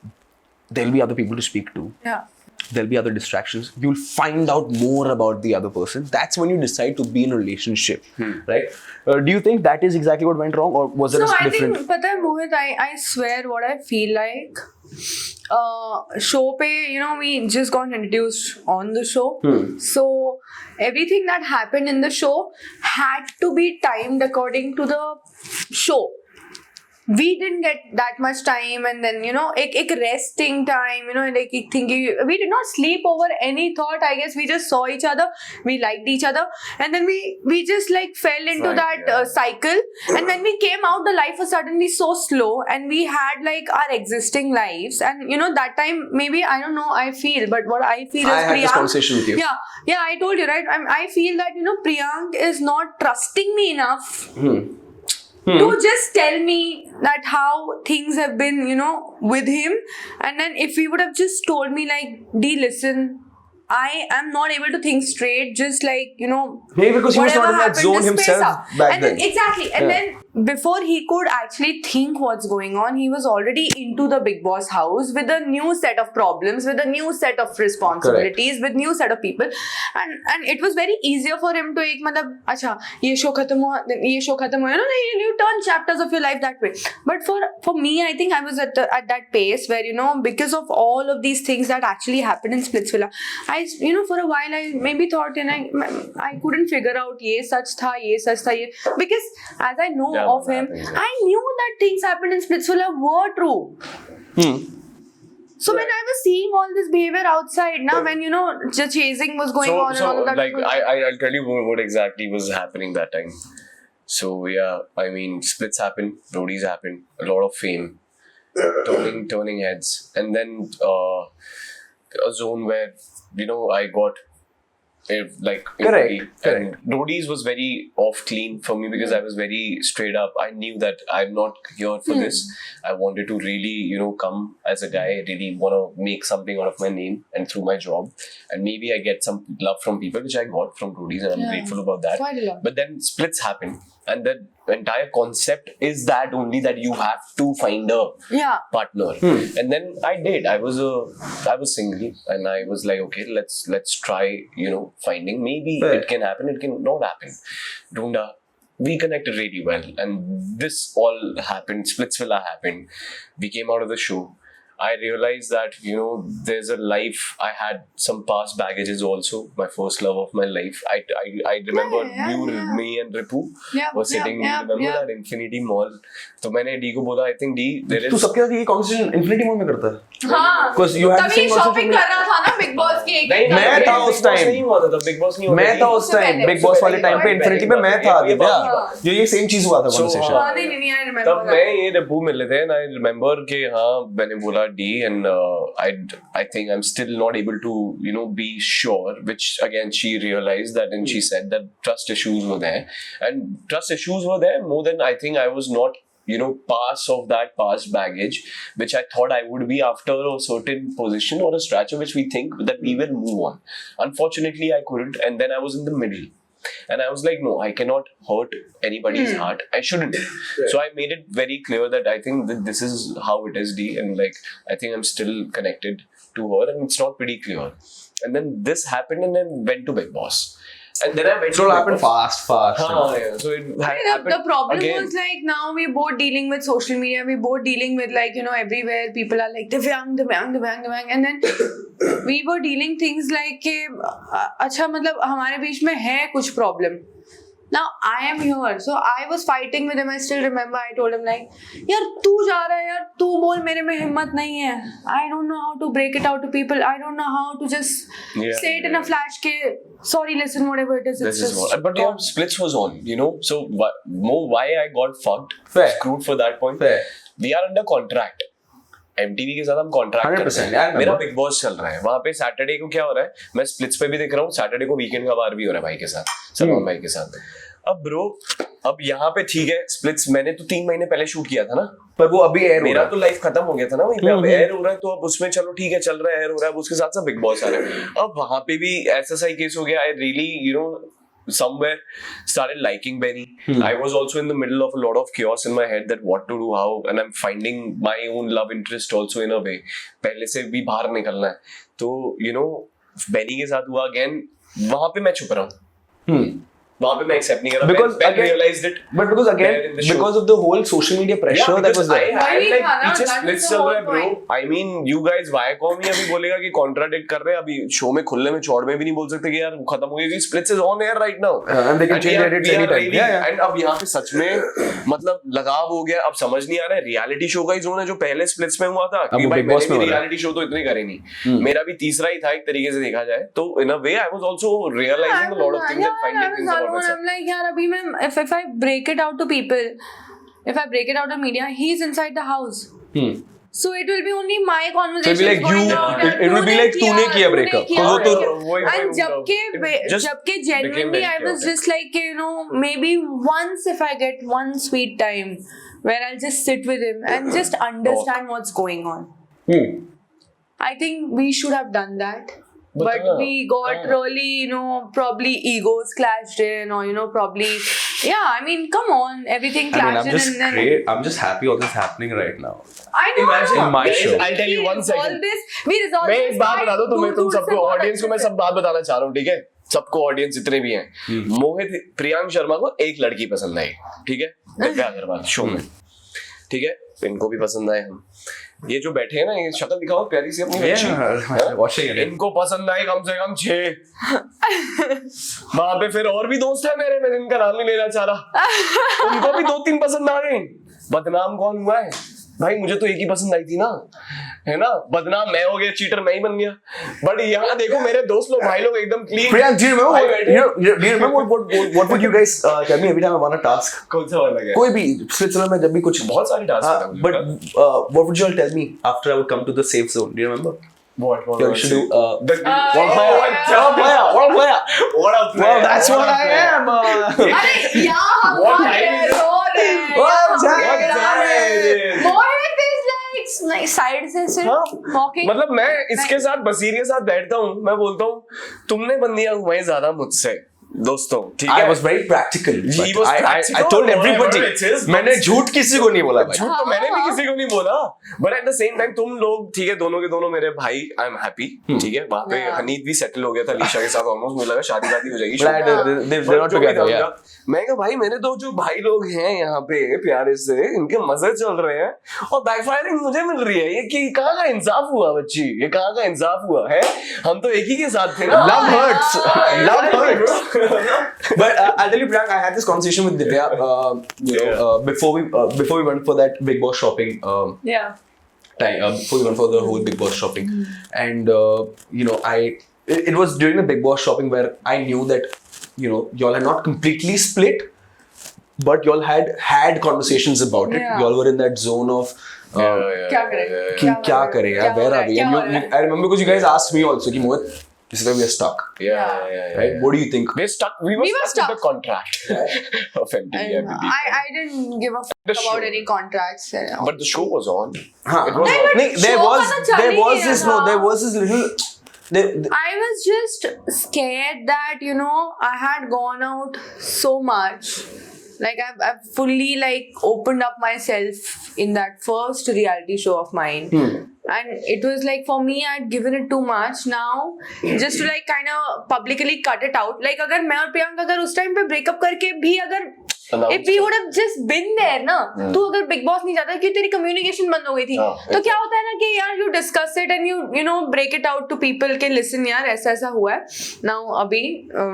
there'll be other people to speak to. Yeah. There'll be other distractions. You'll find out more about the other person. That's when you decide to be in a relationship, right? Do you think that is exactly what went wrong, or was it So I different? think, pata hai, Mohit, I swear what I feel like. Show pe, we just got introduced on the show. So everything that happened in the show had to be timed according to the show. We didn't get that much time, and then ek resting time, like thinking. We did not sleep over any thought. I guess we just saw each other, we liked each other, and then we just like fell into that cycle. And when we came out, the life was suddenly so slow, and we had like our existing lives. And that time, maybe I don't know. I feel, but what I feel is I had this conversation with you. Yeah. I told you, right? I feel that Priyank is not trusting me enough. To just tell me that how things have been, with him. And then if he would have just told me like, D, listen, I am not able to think straight, just like, Maybe because he was not in that zone himself back then. Exactly. And then before he could actually think what's going on, he was already into the Big Boss house with a new set of problems, with a new set of responsibilities, with new set of people. And it was very easier for him to acha, ye show khatam hua, you turn chapters of your life that way. But for me, I think I was at that pace where, because of all of these things that actually happened in Splitsvilla, for a while I maybe thought, and I couldn't figure out ye such tha, because as I know of him, I knew that things happened in Splitsvilla were true. So when I was seeing all this behavior outside, now when the chasing was going on and all of that, like I'll tell you what exactly was happening that time. So yeah, I mean, splits happened, roadies happened, a lot of fame, turning heads, and then a zone where I got Correct. And roadies was very off clean for me because I was very straight up. I knew that I'm not here for this. I wanted to really come as a guy. I really want to make something out of my name and through my job, and maybe I get some love from people, which I got from roadies, and I'm grateful about that. Quite a lot. But then splits happened, and the entire concept is that only that you have to find a partner. And then I did. I was single, and I was like, okay, let's try finding. Maybe it can happen, it can not happen. Dunda, we connected really well, and this all happened. Splitsvilla happened. We came out of the show. I realized that there's a life. I had some past baggages also. My first love of my life. I remember me and Ripu were sitting. Remember that Infinity Mall? So मैंने D को बोला, I think D there is. तू सबके साथ ये conversation Infinity Mall में करता है? हाँ. Because you had the same shopping conversation. कर रहा था ना Big Boss के. मैं था उस time. नहीं हुआ था Big Boss नहीं हुआ. मैं था उस time Big Boss वाले time पे Infinity में मैं था दिव्या. ये same चीज हुआ था conversation. हाँ नहीं I remember. तब मैं ये रिपू मिले थे, and I remember कि हाँ मैंने बोला D, and I think I'm still not able to be sure, which again she realized that, and she said that trust issues were there, and trust issues were there more than I think I was not past of that past baggage, which I thought I would be after a certain position or a stature which we think that we will move on. Unfortunately, I couldn't, and then I was in the middle. And I was like, no, I cannot hurt anybody's heart. I shouldn't. So I made it very clear that I think that this is how it is, D, and I think I'm still connected to her, and it's not pretty clear. And then this happened, and then went to Big Boss. And then I went to Big Boss. It happened fast. Yeah. So it happened the problem again. was now we're both dealing with social media, we're both dealing with everywhere people are like Divyang, and then we were dealing things like अच्छा मतलब हमारे बीच में है कुछ problem. Now I am here, so I was fighting with him. I still remember I told him like, यार तू जा रहा है यार, तू बोल मेरे में हिम्मत नहीं है. I don't know how to break it out to people. I don't know how to just say it in a flash के sorry, listen, whatever it is. This is what. But your Splits was on, you know. So why I got fucked, screwed for that point. We are under contract. MTV के साथ हम contract करते हैं. मेरा big boss चल रहा है वहाँ पे. सैटरडे को क्या हो रहा है, मैं स्प्लिट्स पे भी देख रहा हूँ. सैटरडे को वीकेंड का बार भी हो रहा है भाई के साथ, सलमान भाई के साथ. अब ब्रो, अब यहाँ पे ठीक है स्प्लिट्स मैंने तो 3 महीने पहले शूट किया था ना, पर वो अभी एयर मेरा तो लाइफ खत्म हो गया था ना वहीं पे. अब एयर हो रहा है तो अब उसमें चलो ठीक है चल रहा है, एयर हो रहा है. अब उसके साथ साथ बिग बॉस आ रहा है. अब वहाँ पे भी ऐसा सा ही केस हो गया. I really you know somewhere started liking Benny. I was also in the middle of a lot of chaos in my head that what to do, how, and I'm finding my own love interest also in a way. पहले से भी बाहर निकलना है तो you know Benny के साथ हुआ again. वहाँ पे मैं छुप रहा हूँ. वहाँ पे मैं accept नहीं कर रहा. Because Ben again, realized it. But because again, because of the whole social media pressure that was there. I like पीछे splits चल रहा है bro. I mean, you guys Viacom ही अभी बोलेगा कि contradict कर रहे हैं. अभी शो में खुले में चौड़ में भी नहीं बोल सकते कि यार खत्म हो गई. Splits is on air right now. And they can change edits anytime. Yeah. And अब यहाँ पे सच में मतलब लगाव हो गया. अब समझ नहीं आ रहा है रियलिटी शो का ही जोन है जो पहले Splits में हुआ था. कि भाई मैंने भी रियलिटी शो तो इतने करे नहीं. मेरा भी तीसरा ही था एक तरीके से देखा जाए तो. In a way, I was also realizing a lot of things and finding things about myself. I'm like, यार अभी मैं if I break it out to people, if I break it out to media, he's inside the house. So it will be only my conversation. So it will be like you. It will be like तूने किया breakup. And जबकि genuinely I was just like you know maybe once if I get one sweet time where I'll just sit with him and just understand what's going on. I think we should have done that. But we got really, you know, probably egos clashed in, or you know, probably, yeah. I mean, come on, everything clashed in. I'm just happy all this happening right now. I know. Imagine in my show. I'll tell you one second. We resolved मैं this. एक बात बता दूं तुम्हें, तुम सबको audience को मैं सब बात बताना चाह रहा हूँ, ठीक है? सबको ऑडियंस जितने भी हैं, मोहित प्रियांक शर्मा को एक लड़की पसंद आई, ठीक है? दिव्या अग्रवाल शो में, ठीक है? इनको भी पसंद आए हम. ये जो बैठे हैं ना, ये शक्ल दिखाओ प्यारी सी अपनी बच्ची. इनको पसंद आए कम से कम 6. वहां पे फिर और भी दोस्त है मेरे, मैं जिनका नाम नहीं लेना चाह रहा, उनको भी 2-3 पसंद आ गए. बदनाम कौन हुआ है भाई? मुझे तो एक ही पसंद आई थी ना, है ना? बदनाम मैं हो गया, चीटर मैं ही बन गया. बट यहाँ देखो मेरे दोस्त लोग, भाई लोग एकदम clean. Priyank, do you remember what would you guys tell me every time I won a task? कौन सा वाला? कोई भी Splitsvilla में जब भी कुछ बहुत सारी task. But what would you all tell me after I would come to the safe zone? Do you remember? What You should do World player. Well, that's what I am. अरे यार What Mohit is like side से सिर्फ walking. मतलब मैं इसके साथ बसीर के साथ बैठता हूँ, मैं बोलता हूँ तुमने बंदियां घुमाई ज्यादा मुझसे दोस्तों, ठीक है? I was very practical. I told everybody. मैंने झूठ किसी को नहीं बोला भाई. झूठ तो मैंने भी किसी को नहीं बोला. But at the same time तुम लोग ठीक है, दोनों के दोनों मेरे भाई. I am happy. ठीक है, वहाँ पे हनीद भी सेटल हो गया था अलीशा के साथ almost. मुझे लगा शादी हो जाएगी. They're not together. Yeah. मैं कहा भाई मेरे तो जो भाई लोग हैं यहाँ पे प्यारे से, इनके मजे चल रहे हैं और बैकफायरिंग मुझे मिल रही है. ये कि कहाँ का इंसाफ हुआ बच्ची? ये कहाँ का इंसाफ हुआ है? हम तो एक ही के साथ थे ना. Love hurts. Love hurts. But I'll tell you, Priyank, I had this conversation with Divya before we went for that Big Boss shopping. Before we went for the whole Big Boss shopping, and you know, it was during the Big Boss shopping where I knew that you know y'all had not completely split, but y'all had conversations about it. Y'all were in that zone of. क्या करें यार? Where are we? I remember because you guys asked me also कि Mohit, this is where we are stuck. Right? What do you think? We're stuck. We were stuck with the contract of MTV. I didn't give a fuck about any contracts. But the show was on. There was this little. I was just scared that you know I had gone out so much. Like I've fully like opened up myself in that first reality show of mine. And it was like, for me, I'd given it too much. Now, just to like kind of publicly cut it out. Like, अगर मैं और प्रियंक अगर उस time पे breakup करके भी अगर if we would have just been there ना, तू अगर बिग बॉस नहीं जाता, क्योंकि तेरी communication बंद हो गई थी, तो क्या होता है ना कि यार you discuss it and you know break it out to people के listen यार ऐसा ऐसा हुआ है. Now अभी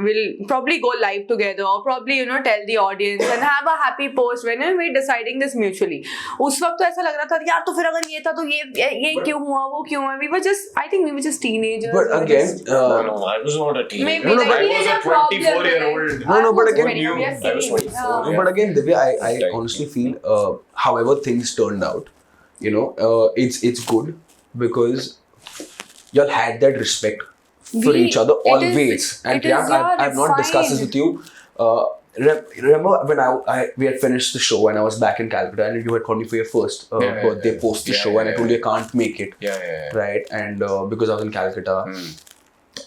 we'll probably go live together or probably you know tell the audience and have a happy post when we're deciding this mutually. उस वक्त तो ऐसा लग रहा था यार तो फिर अगर ये था तो ये क्यों हुआ वो क्यों हुआ. We were just, I think we were just teenagers. But again, no, I was not a teenager. Maybe I was a 24-year-old. No, but again, I was 24. But again, Divya, I honestly feel, however things turned out, you know, it's good because y'all had that respect for each other always. And Priyank, I've not discussed this with you. Remember when we had finished the show and I was back in Calcutta and you had called me for your first birthday post the show and I told you I can't make it. Right? And because I was in Calcutta.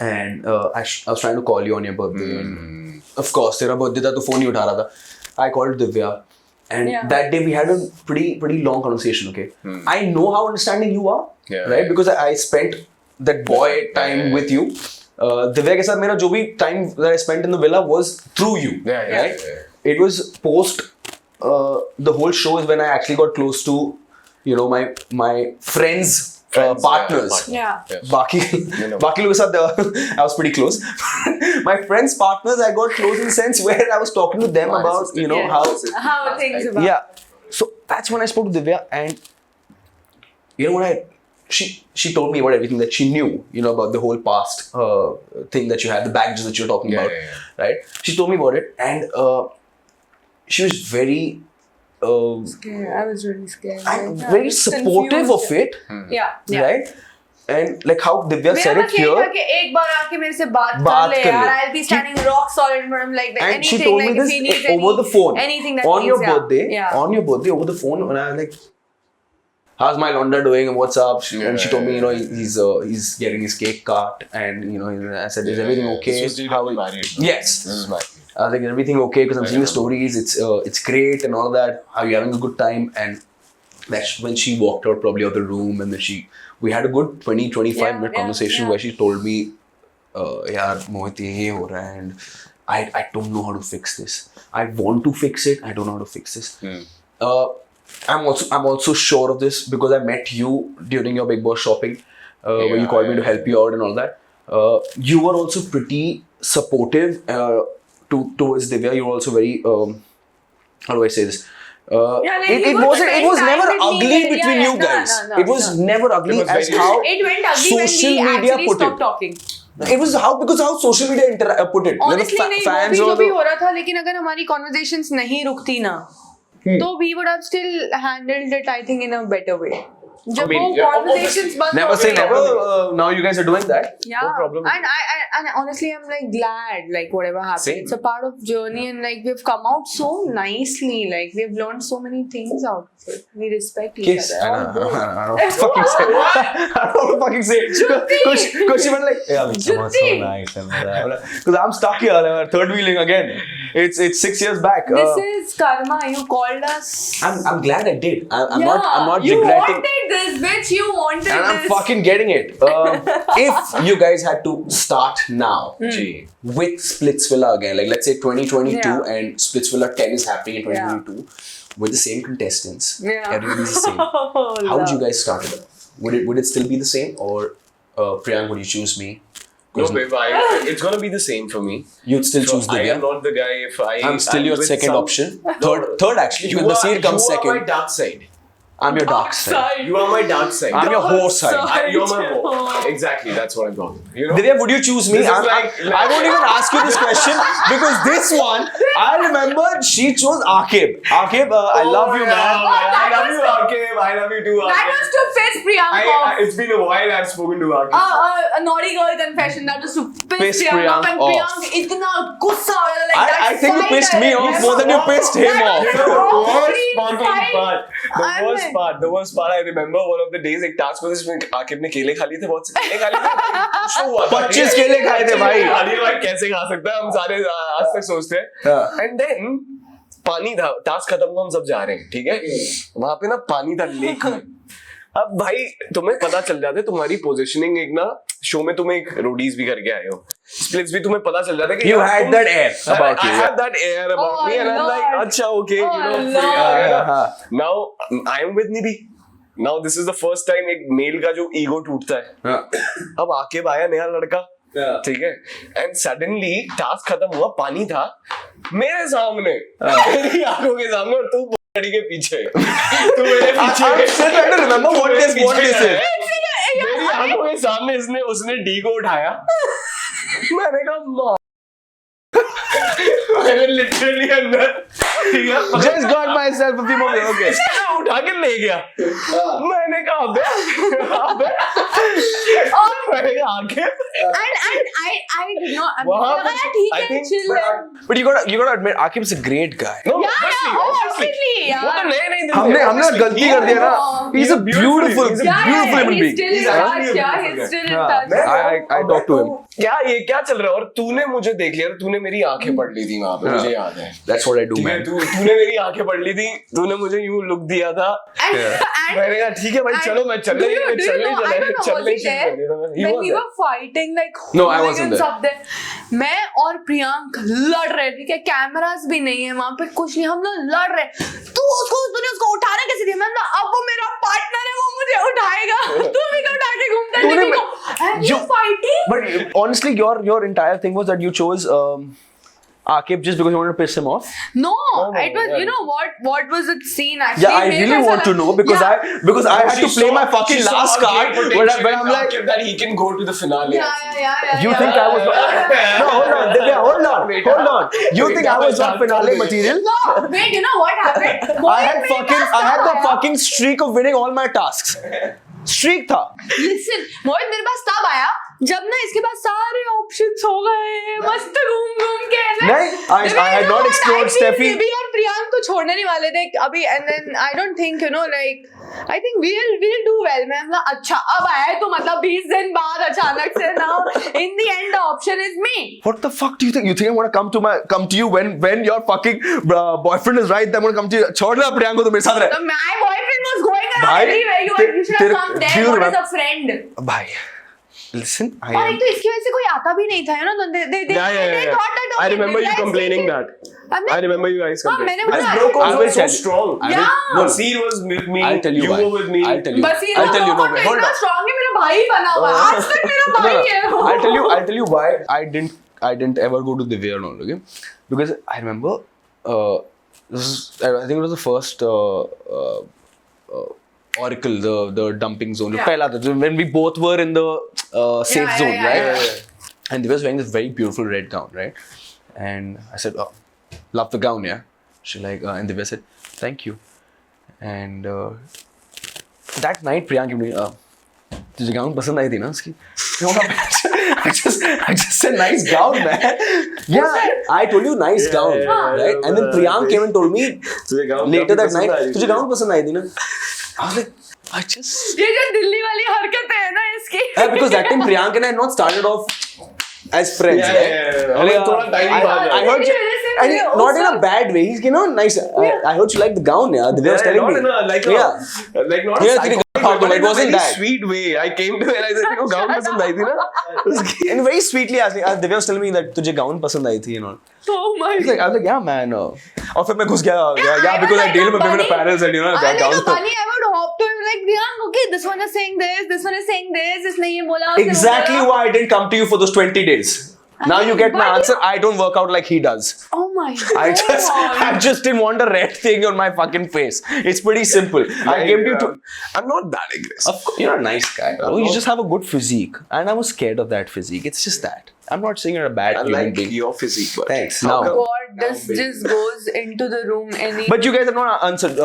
And I was trying to call you on your birthday. And of course, तेरा birthday था तो phone नहीं उठा रहा था. I called Divya. And that day we had a pretty long conversation, okay? I know how understanding you are, right? Because I spent that boy time with you. Divya के साथ मेरा जो भी time that I spent in the villa was through you, right? It was post the whole show is when I actually got close to, you know, my friends, partners. बाकी लोगों के साथ I was pretty close. My friends, partners, I got close in the sense where I was talking to them about, you know, how things about. Yeah. So that's when I spoke to Divya and you know what she told me about everything that she knew, you know, about the whole past thing that you had, the baggages that you're talking about, right? She told me about it and she was very scared. I was really scared. I'm very supportive of it. Right? And like how Divya said it here. एक बार आके मेरे से बात कर ले यार. I'll be standing rock solid in front of like and anything. she told like me if he needs this over the phone. Anything that on needs, your birthday. On your birthday over the phone, and I was like, "How's my Londa doing? And what's up?" And she told me, you know, he's getting his cake cut, and you know, I said, "Is everything okay?" This was how we married. Yes. This is married. I was like, "Everything okay?" Because I'm seeing the stories. It's great and all that. How you having a good time? And that's when she walked out probably out the room, and then we had a good 20-25 minute conversation where she told me, "Yaar, Mohit, ye ho raha hai, and I don't know how to fix this. I want to fix it. I don't know how to fix this." I'm also sure of this because I met you during your Big Boss shopping, where you called me to help you out and all that. You were also pretty supportive towards Divya. You were also very how do I say this? It was never ugly between you guys. It was never ugly as how it went ugly social when we media actually put stopped it. talking. It was how social media put it. Honestly नहीं, fans वो भी जो or भी हो रहा था, लेकिन अगर हमारी conversations नहीं रुकती ना, तो we would have still handled it, I think, in a better way. जब वो conversations बंद never say never. Now you guys are doing that. Yeah, no problem. And honestly, I'm like glad, like whatever happened. Same. It's a part of journey, and like we've come out so nicely. Like we've learned so many things out of it. We respect each Kiss. other. I don't know fucking say. I don't know fucking say. Because she went like, yeah, so nice and because I'm stuck here, third wheeling again. It's 6 years back. This is karma. You called us. I'm glad I did. I'm not you regretting. wanted this, bitch. You wanted And I'm this. fucking getting it. If you guys had to start now with Splitsvilla again, like let's say 2022 and Splitsvilla 10 is happening in 2022 with the same contestants, everybody's the same. How would you guys start it? Would it still be the same, or Priyank, would you choose me? No, babe, it's gonna be the same for me. You'd still choose I Divya. am not the guy if I'm still your second option. Third actually. When the seed comes second. You are my dark side. I'm your dark side. You are my dark side. I'm your horse side. You're my horse. Exactly, that's what I'm talking. You know? Divya, would you choose me? I won't even ask you this question because this one, I remember she chose Akib. Akib, I love you, man. I love you, Akib. I love you too, Akib. That was to piss Priyank off. It's been a while I've spoken to Akib. A naughty girl confession. That was to piss Priyank off. And Priyank itna gussa ho gaya, like I think you pissed me off more than you pissed him off. The worst part, I remember one of the days, एक task में जिसमें आकिब ने केले खा लिए थे, बहुत से केले खा लिए थे, शो हुआ था, 25 केले खाए थे भाई, भाई कैसे खा सकता है, हम सारे आज तक सोचते हैं, and then पानी था, टास्क खत्म हुआ, हम सब जा रहे हैं, ठीक है, वहाँ पे ना पानी था लेक में, अब भाई तुम्हें पता चल जाता है तुम्हारी पोजीशनिंग एक ना शो में तुम एक रोडीज भी करके आए हो स्प्लिट्स भी तुम्हें पता चल जाता है कि You had that air about you. I had that air about me and I'm like अच्छा okay now I am with Nidhi now this is the first time एक मेल का जो ईगो टूटता है अब आके आया नया लड़का ठीक है एंड सडनली टास्क खत्म हुआ पानी था मेरे सामने मेरी आंखों के सामने और तू गाड़ी के पीछे तू मेरे पीछे I'm still trying to remember what this is. मेरी आंखों के सामने उसने डी को उठाया मैंने कहा मैंने लिटरली अंदर ठीक है Just got myself a few more minutes. Okay. उठा के ले गया मैंने कहा अबे मैंने कहा आके and I did not वहाँ पे ठीक I है think- chill है But you gotta admit, Akib's a great guy. No, obviously वो तो नए हमने गलती कर दिया ना. He's a beautiful human he's being. still in touch he's still in touch I talked to him. क्या चल रहा है और तूने मुझे देख लिया तूने मेरी आंखें पढ़ ली थी वहां पे मुझे याद है That's what I do, ठीक है man. तूने मेरी आंखें पढ़ ली थी तूने मुझे यूं लुक दिया था and मैंने कहा ठीक है भाई चलो मैं चलने do you know, I don't know, was he there? When we were fighting like No, I wasn't hooligans up there. मैं और प्रियांक लड़ रहे ठीक है कैमरास भी नहीं है वहां पे कुछ नहीं हम लोग लड़ रहे तूने उसको उठाना कैसे दिया मैंने अब वो मेरा पार्टनर है वो मुझे उठाएगा तू भी उठा के घूमता है and you fighting But honestly, your entire thing was that you chose Akib just because you wanted to piss him off. no it was yeah. you know what was it scene actually Yeah, I really want to know because I had to play my fucking last card when I'm like, that he can go to the finale yeah you think I was no hold on Divya hold on you think I was not finale material? no wait you know what happened I had the fucking streak of winning all my tasks. Streak था. Listen, मोहित मेरे पास तब आया जब ना इसके पास सारे options हो गए मस्त घूम के नहीं, I had not explored Steffi. भी और प्रियांक तो छोड़ने नहीं वाले थे अभी and then I don't think you know like I think we'll do well मैं मतलब अच्छा अब आया है तो मतलब 20 दिन बाद अचानक से now in the end the option is me. What the fuck do you think? You think I want to come to you when your fucking boyfriend is right? Then I'm gonna come to you. छोड़ ना प्रियांक को तो मेरे साथ रहे. So my boyfriend was going around भाई, everywhere you should have come there what is a friend. भाई, listen, और एक तो इसकी वजह से कोई आता भी नहीं था you know they thought that I remember you complaining that I remember you guys complaining मैंने this Breakup I will was so tell you. strong Yeah. Nasir was with me I'll tell you why. were with me I'll tell you. बस ये I'll tell you. No, wait, hold इतना on. strong है मेरा भाई बना हुआ है आज तक मेरा भाई है वो I'll tell you why I didn't ever go to Divya and all, okay? Because I remember I think it was the first Oracle, the dumping zone. Yeah. पहला था when we both were in the safe Yeah, zone, yeah, right? yeah. And Divya was wearing this very beautiful red gown, right? And I said, "Oh, love the gown, yeah." She and Divya said, "Thank you." And that night, Priyank gave me, तुझे gown पसंद आई थी ना उसकी? I just said nice gown, man. Yeah, I told you nice gown, right? And then Priyank came and told me later that night, तुझे gown पसंद आई थी ना? I was like, I just. ये जो दिल्ली वाली हरकतें हैं ना इसकी Because that time Priyank and I had not started off as friends, right? थोड़ा time बाद I heard you, and not in a bad way. He's nice. I heard you like the gown, yeah. Divya was telling me. like not Yeah, it wasn't that. sweet way I came to and I said तेरे को gown पसंद आई थी ना And very sweetly asked me. Divya was telling me that तुझे gown पसंद आई थी and all. oh my I was like, yeah, man. और फिर मैं घुस गया, yeah, because I deal with women apparel and that gown. Funny, I would hop to him like Priyank, okay, this one is saying this one is saying this, इसने ये बोला Exactly why I didn't come to you for those 20 days. Now you get my answer. I don't work out like he does. Oh my god. I just didn't want a red thing on my fucking face. It's pretty simple. I came to you to. I'm not that aggressive. Of course, you're a nice guy. Bro. You just have a good physique, and I was scared of that physique. It's just that. I'm not saying you're a bad I human like being. your physique, but Thanks. How Now, come? God, this just goes into the room any. but you guys have not answered.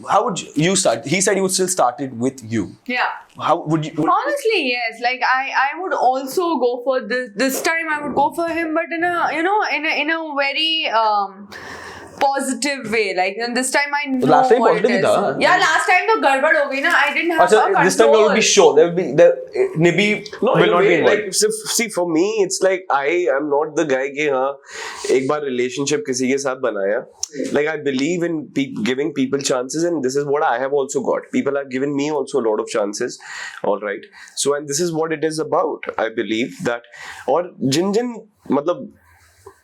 How would you start? He said he would still start it with you. Yeah. How would you? Honestly, yes. Like I would also go for this. This time I would go for him, but in a you know in a very positive way. Like, and this time I know last time what positive it he is. था. Yeah, last time तो गड़बड़ हो गई ना. I didn't have a control. This time there will be sure. There will be Nibby will not be involved. Like, see, for me, it's like I am not the guy कि हाँ एक बार relationship किसी के साथ बनाया. Like, I believe in giving people chances, and this is what I have also got. People have given me also a lot of chances. All right. So, and this is what it is about. I believe that. और जिन मतलब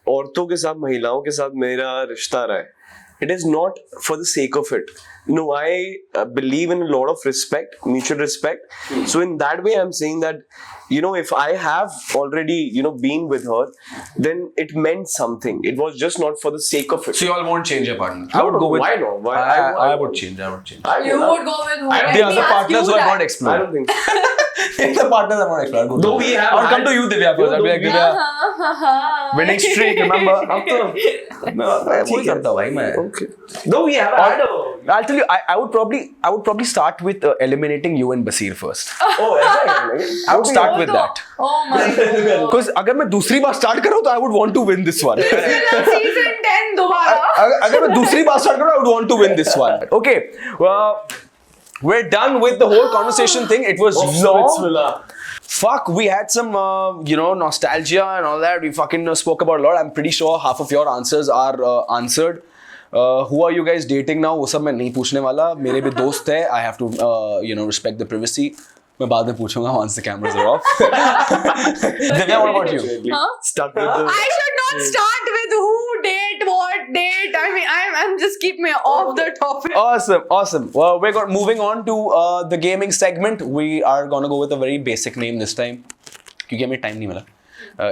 औरतों के साथ महिलाओं के साथ मेरा रिश्ता रहा है, it is not for the sake of it. No, I believe in a lot of respect, mutual respect. So in that way, I'm saying that, you know, if I have already, you know, been with her, then it meant something. It was just not for the sake of it. So you all won't change your partner? No, I would go with. why not? Why? I would change. I would change. You would go with who? The other partners who have not I explored. don't think so. The partners have not explored. Good. Though we have I'll come had- to you, Divya, first. I'll be like, Divya, winning streak, remember? No, वही करता हूँ भाई मैं. Okay. Though we have had a... I'll tell you, I would probably start with eliminating you and Basir first. Oh, ऐसा है? I would start with that. Oh my god. Because अगर मैं दूसरी बार start करूँ तो I would want to win this one. Season 10 दोबारा. अगर मैं दूसरी बार start करूँ, I would want to win this one. Okay, we're done with the whole conversation thing. It was long. Splitsvilla. Fuck, we had some, nostalgia and all that. We fucking spoke about a lot. I'm pretty sure half of your answers are answered. Who are you guys dating now? वो सब मैं नहीं पूछने वाला. मेरे भी दोस्त है. I have to, respect the privacy. मैं बाद में पूछूंगा once the cameras are off. Divya, what about you? Huh? Stuck with the... I should not start with who date, what date. I mean, I'm just keep me off the topic. Awesome. Well, moving on to the gaming segment. We are gonna go with a very basic name this time. क्योंकि हमें time नहीं मिला.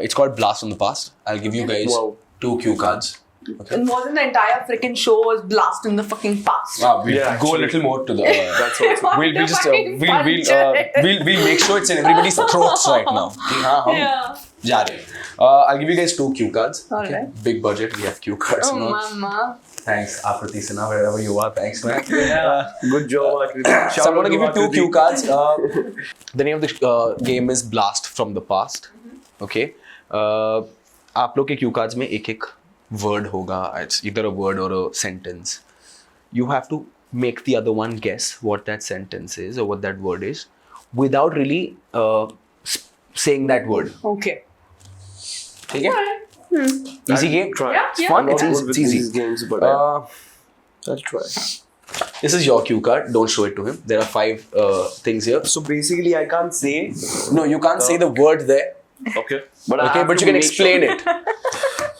It's called Blast from the Past. I'll give you guys 2 cue cards. Okay. And wasn't the entire freaking show was blast in the fucking past. We'll go a little more to the. That's also... We'll just we'll make sure it's in everybody's throats right now. कि हाँ हम जा रहे हैं. I'll give you guys 2 cue cards. Alright. Big budget. We have cue cards. Oh no? mama. Thanks, Akriti Sinha, wherever you are. Thanks, man. Good job, Akriti. So I'm gonna give you 2 cue cards. The name of the game is Blast from the Past. Okay. आप लोग के cue cards में एक word होगा. It's either a word or a sentence. You have to make the other one guess what that sentence is or what that word is without really saying that word. Okay. ठीक है? Easy game. Try. Yeah, It's yeah. fun. I'm It's not easy. good with It's easy. these games, but I'll try. This is your cue card. Don't show it to him. There are 5 things here. So basically, I can't say... No, you can't say the word there. Okay. But But you can explain it.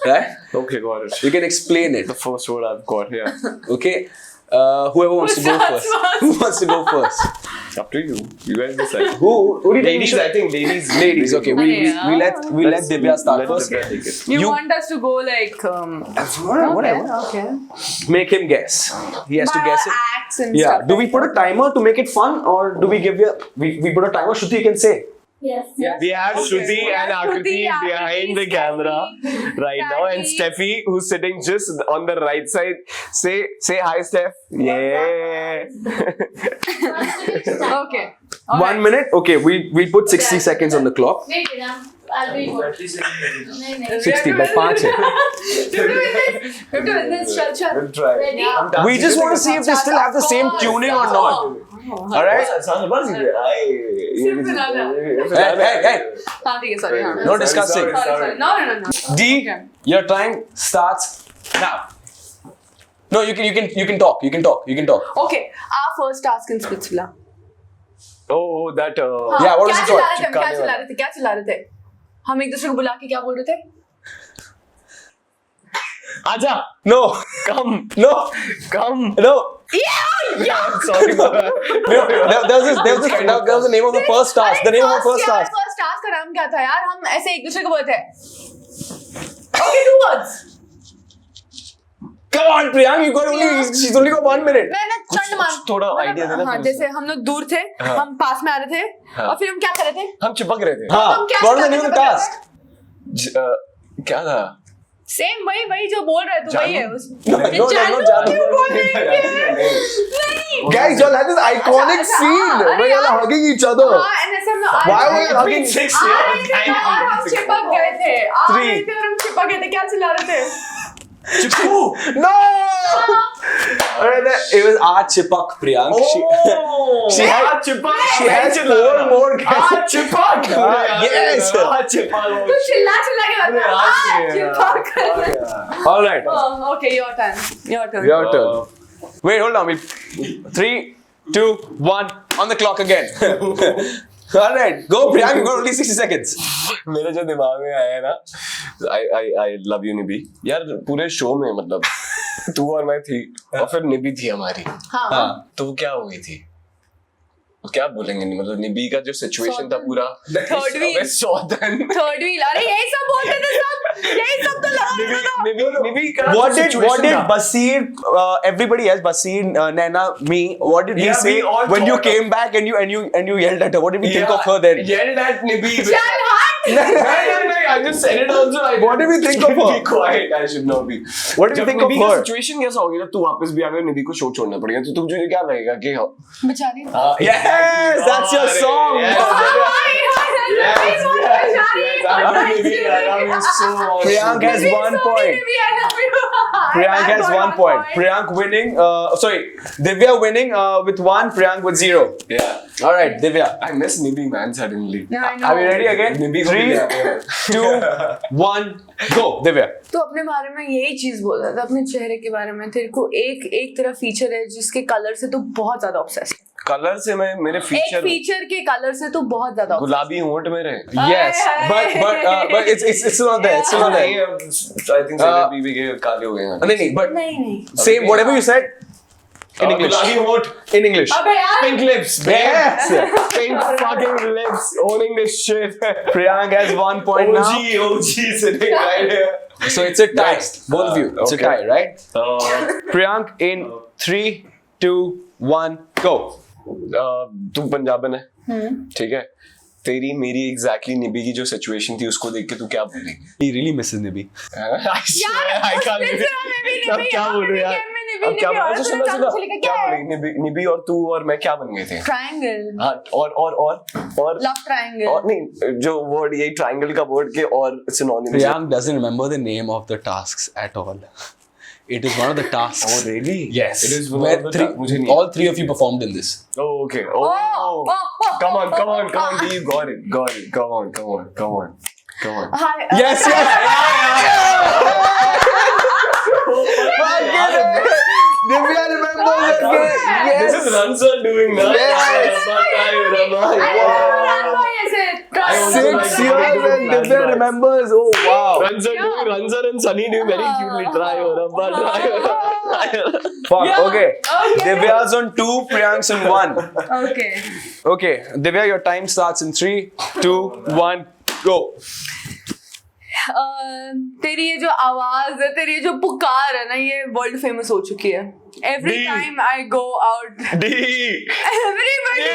Right? Okay, got it. You can explain it. The first word I've got, yeah. Okay? Whoever wants to go starts first. Who wants to go first? Up to you. You guys decide. Who do you think we Ladies, should- I think ladies. Ladies, okay. We let Divya start Let first. Divya take it. You You- want us to go like Whatever. Okay. Make him guess. He has to By guess our it. acts and Yeah. stuff. Do we put a timer to make it fun, or do we give you? We put a timer. Shruti, you can say. Yes. We have Shruti We and have Akriti Shruti, behind the Akriti, camera Steffi, right now, and Steffi. Steffi, who's sitting just on the right side. Say hi, Steph. Yeah. Okay. 1 minute. Okay. We put 60 seconds on the clock. Wait, I'll be good. नहीं, नहीं. 60 by 5 है. Chal. We'll try. Ready? We just want to see if they still have the same tuning or not. All right. Hey. हाँ ठीक है sorry हाँ. No discussing. Sorry. No. D, Okay. your time starts now. No, you can talk. You can talk. Okay. Our first task in Splitsvilla. Oh, that. Yeah, what was it called? क्या चला रहे थे? हम एक दूसरे को बुला के क्या बोल रहे थे? Aja, No. come. No. Yeah. Sorry, Baba. There was the name of the first task. The name of the first task. First task का नाम क्या था यार? हम ऐसे एक दूसरे को बोलते थे. Okay, 2 words. Come on, Priyank. She's only got 1 minute. मैंने चंड मार. थोड़ा idea देना हाँ, फिर जैसे हम लोग दूर थे, हम पास में आ रहे थे, और फिर हम क्या कर रहे थे? हम चिपक रहे थे. हाँ. हम क्या What was the करते name of the थे? task? क्या था? Same वही जो बोल रहे तू वही है उस. No, जानू क्यों बोल रहे हैं? नहीं. Guys, y'all had this iconic scene where y'all are hugging each other. हाँ, and ऐसे हम लोग Why were you hugging? Six आ रहे थे और हम चिपक गए थे. आ Three. रहे थे और हम चिपक गए थे. क्या चिल्ला रहे थे? Chipu. No! Alright, it was Chipak Priyank. She had Chipak. she has 4 more guesses. Chipak. Yes. Chipak. तू चिल्ला के बता चिपक Alright. Oh, okay, your turn. Your turn. Wait, hold on. 3, 2, 1. On the clock again. Alright, go Priyank. You got only 60 seconds. मेरे जो दिमाग में आया है ना, I love you निबी. यार पूरे शो में मतलब तू और मैं थी और फिर निबी थी हमारी. हाँ. तो वो क्या हुई थी? क्या बोलेंगे मतलब निबी का जो सिचुएशन था पूरा Third wheel. Third wheel. अरे यही सब बोलते थे सब. यही सब तो लगा. निबी का What did situation था. Basir, everybody else, Basir, Naina, me, what did we Yeah, say we all when you thought came back and you yelled at her? What did we think of her then? Yelled at Nibi. चल हट. No, I just said it also. What did we think of her? Be quiet. I should not be. What did you think of निबी का her? Situation कैसा हो गया? तू वापस भी आ गया, निबी को शो छोड़ना पड़ेगा. तो तुझे क्या लगेगा कि बेचारी. Yes, that's your song. Priyank has 1 point. Priyank has 1 point. Priyank winning. Sorry, Divya winning with 1. Priyank with 0. Yeah. All right, Divya. I miss Nibi man suddenly. No, I know. Are we ready again? Nibi को 3, भी आता है. 2, 1, go, Divya. तो अपने बारे में यही चीज बोल रहा था अपने चेहरे के बारे में. तेरे को एक तेरा फीचर है जिसके कलर से तू बहुत ज्यादा ऑब्सेस्ड है. कलर से मैं मेरे एक फीचर फीचर के कलर से तू बहुत ज्यादा गुलाबी होंठ मेरे. Yes, but it's not there. It's not there. I think सारे बीबी के काले हो गए हैं. नहीं, but नहीं same whatever you said in English. गुलाबी होंठ. In English. अबे यार. Pink lips. Yes. Pink fucking lips. Owning this shit. Priyank has 1 point now. OG sitting right here. So it's a tie. Next. Both of you. It's a Okay. tie, right? Priyank in 3, 2, 1, go. तू पंजाबन है. ठीक है. तेरी मेरी exactly निबी की जो situation थी उसको देख के तू क्या बोलेगी? He really misses Nibi. क्या बोलूं यार? अब क्या बोलूं? सुना निबी और तू और मैं क्या बन गए थे? ट्रायंगल. हाँ और लव ट्रायंगल. और नहीं जो वर्ड यही ट्रायंगल का वर्ड के और synonym. Priyank doesn't remember the name of the tasks at all. It is one of the tasks. Oh really? Yes. It is one Where of the मुझे नहीं. all 3 of you performed in this. Oh okay. Oh. Come on. You got it. Come on. Hi. Yes. Divya remembers again. Yes. This is Ransa doing that. Yes. I 6 years and Divya remembers. Oh wow. Ransa and Sunny doing very cutely. Try. Fuck. Okay. Divya's on 2. Priyank's on 1. Okay. Okay. Divya, your time starts in 3, 2, 1, go. तेरी ये जो आवाज है तेरी ये जो पुकार है ना ये वर्ल्ड फेमस हो चुकी है. Every D. time I go out. D. Everybody.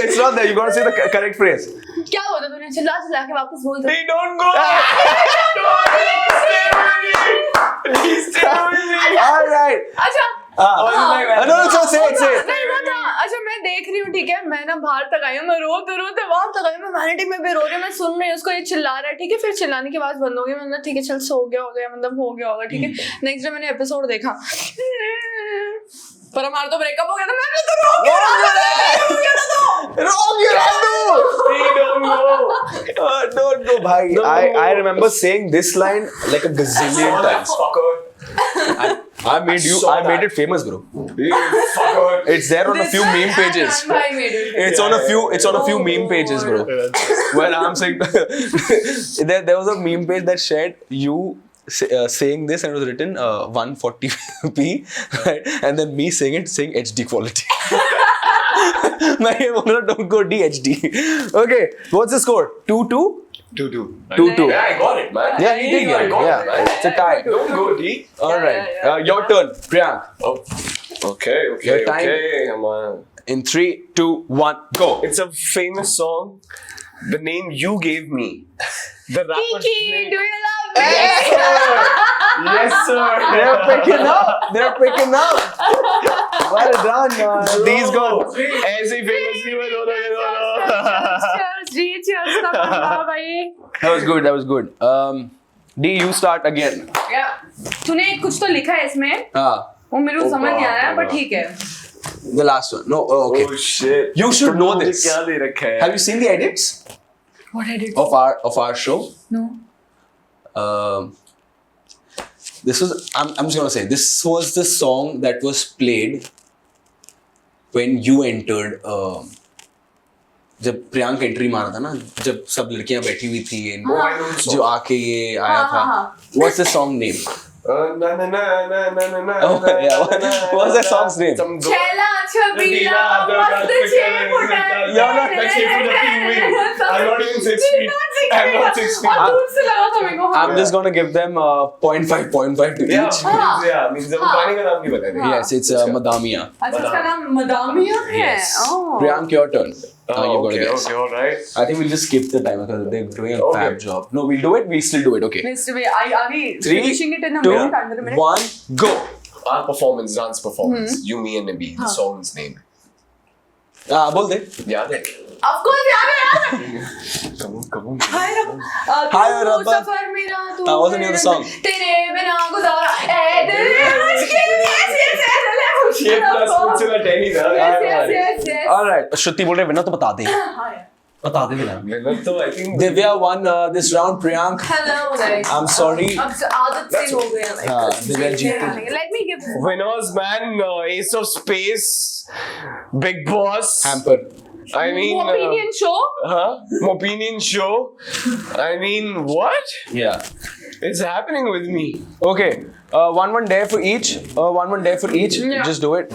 It's not there. You gotta say the correct phrase. क्या बोला तूने? चिल्ला के वापस बोल दे. D, don't go. Please stay with me. All right. अच्छा. No, say it. नहीं वो था. अच्छा मैं देख रही हूँ ठीक है. मैं ना बाहर तक आई हूँ. मैं रोते वहाँ तक आई हूँ. मैं वैनिटी में भी रो रही हूँ. मैं सुन रही हूँ उसको ये चिल्ला रहा है ठीक है. फिर चिल्लाने की आवाज बंद हो गई. मतलब ठीक है चल सो गया मतलब हो गया होगा ठीक है. नेक्स्ट डे मैंने एपिसोड देखा पर हमारा तो ब्रेकअप हो गया था. मैंने तो रो क्यों Don't go, bhai. I remember saying this line like a gazillion times. I made it famous, bro. It's there on a few meme pages. It's on a few meme pages, bro. When I'm saying there was a meme page that shared you saying this and it was written 140p, right? And then me saying HD quality. Don't go HD. Okay, what's the score? 2-2? 2-2. Yeah, I got it, man. Yeah, you did get it. Yeah, it's a tie. Don't go D. All right, your turn, Priyank. Oh. Okay. Your time. Come on. In 3, 2, 1, go. It's a famous song. The name you gave me. The rapper's Kiki, name. do you love me? Yes, sir. They're picking up. Well done, man. These go. ऐसे ही famous नहीं हुए दोनों. That was good. D, you start again. Yeah. तूने कुछ तो लिखा है इसमें, वो मेरे को समझ नहीं आ रहा है, पर ठीक है. The last one. No, okay. Oh shit. You should know this. क्या दे रखा है? Have you seen the edits What I did? of our show? No. This was. I'm just gonna say this was the song that was played when you entered. जब Priyank entry मारा था ना, जब सब लड़कियां बैठी हुई थी, जो आके ये आया था. What's the song name? What's that song's name? Chela Chabila Mast Cheputa. You're not like 6 foot of TV. I'm not even 6 feet. I'm not 6 feet. और दूर से लगा था मेरे को. I'm just gonna give them 0.5 to each. Yeah, means वो गाने का नाम नहीं बता रहे. Yes, it's Madamia. अच्छा इसका नाम मदामिया है. Yes. Oh. Priyank, your turn. You've got to guess. Okay, alright. I think we'll just skip the timer because they're doing a fab job. No, we'll do it. We still do it. Okay. Mr. Way, are we 3, finishing it in a 2, minute, under a minute? 1, go. Our performance, dance performance. You, me, and Nabi. The song's name. बोल दे. याद है? Of course याद है यार. Come on. Hi Hi, Rabba. सफर मेरा तू. What's the name of the song? तेरे बिना गुजारा ऐ दिल मुश्किल. Yes. Shape plus Splitsvilla Technica. Yes. All right. श्रुति बोल रहे विनर तो बता दे. हाँ. बता दे विनर. Winner तो I think. Divya won this round. Priyank. Hello guys. I'm sorry. अब आदत से हो गया. हाँ, Divya Jeet. Let me give. Winners, man. Ace of Space. Big Boss. Hamper. I mean. Opinion show. Mopinion show. I mean, what? Yeah. Is happening with me? Okay. One dare for each. One dare for each. Yeah. Just do it.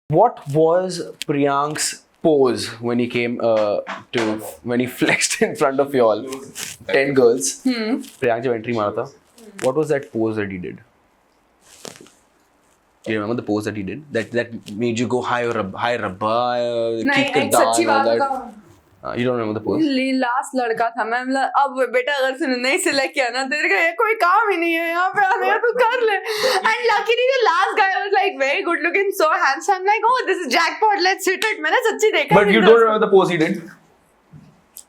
What was Priyank's pose when he came when he flexed in front of you all? 10 girls. Priyank जब entry मारा था. What was that pose that he did? You remember the pose that he did? That made you go high rabba, kick it down, all that. You don't remember the pose? Last लड़का था मैं मतलब अब बेटा अगर तूने नहीं select किया ना तेरे का ये कोई काम ही नहीं है यहाँ पे आने का तू कर ले and luckily the last guy was like very good looking so handsome I'm like oh this is jackpot let's hit it मैंने सच्ची देखा But you don't remember the pose he did?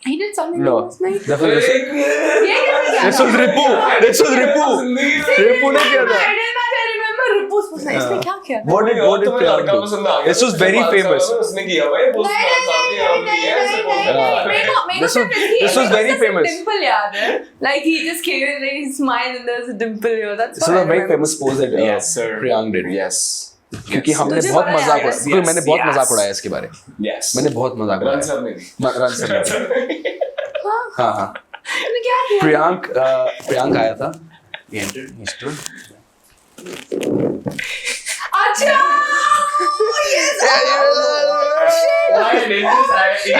he did something No. last night This was Ripu. Ripu ने किया था. I remember Ripu's pose इसने क्या किया था What did Priyank do? This was very famous. उसने किया भाई This was very famous. Dimple याद है like he just came in and he smiled and there was a dimple here that's This was a very famous pose that Yes, sir. Priyank did. Yes. क्योंकि हमने तुझे बहुत पता है, मजाक yes, उड़ाया क्योंकि मैंने बहुत yes. मजाक उड़ाया इसके बारे में Yes. मैंने बहुत मजाक रन उड़ाया सर ने रन सर हाँ तूने क्या किया प्रियांक आया था he entered he stood अच्छा yes Why did this?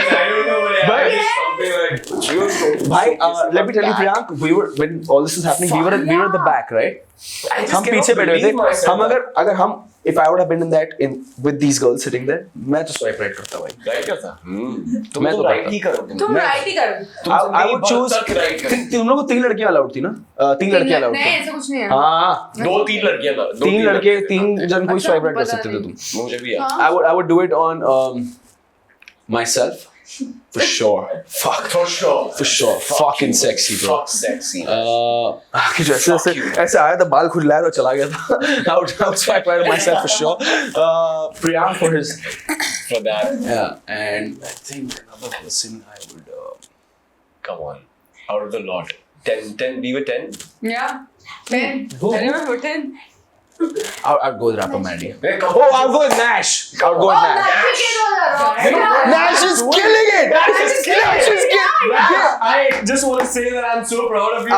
I don't know what happened. Something like भाई let me tell you Priyank when all this is happening we were at the back right हम पीछे बैठे हुए थे हम अगर हम if I would have been in that with these girls sitting there मैं तो swipe right करता भाई राइट क्या था तुम मैं तो तो राइट ही करोगे तुम राइट ही करो I would choose तुम लोगों को 3 लड़कियां अलाउड थी ना 3 लड़कियां अलाउड नहीं थी ऐसा कुछ नहीं है हाँ 2-3 लड़कियां था 3 लड़के 3 जन कोई अच्छा, swipe right कर पता सकते थे तुम मुझे भी याद I would do it on myself for sure for sure fucking sexy bro fuck sexy कि ऐसे आया था बाल खुजलाया और चला गया था I would swipe right on myself for sure Priyank for that yeah and I think another person I would come on out of the lot 10 we were 10 yeah 10 I remember 10 I'd go with Rapper Mandy oh I'll go with Nash I'll go with Nash Nash is killing it Nash is killing I just want to say that I'm so proud of you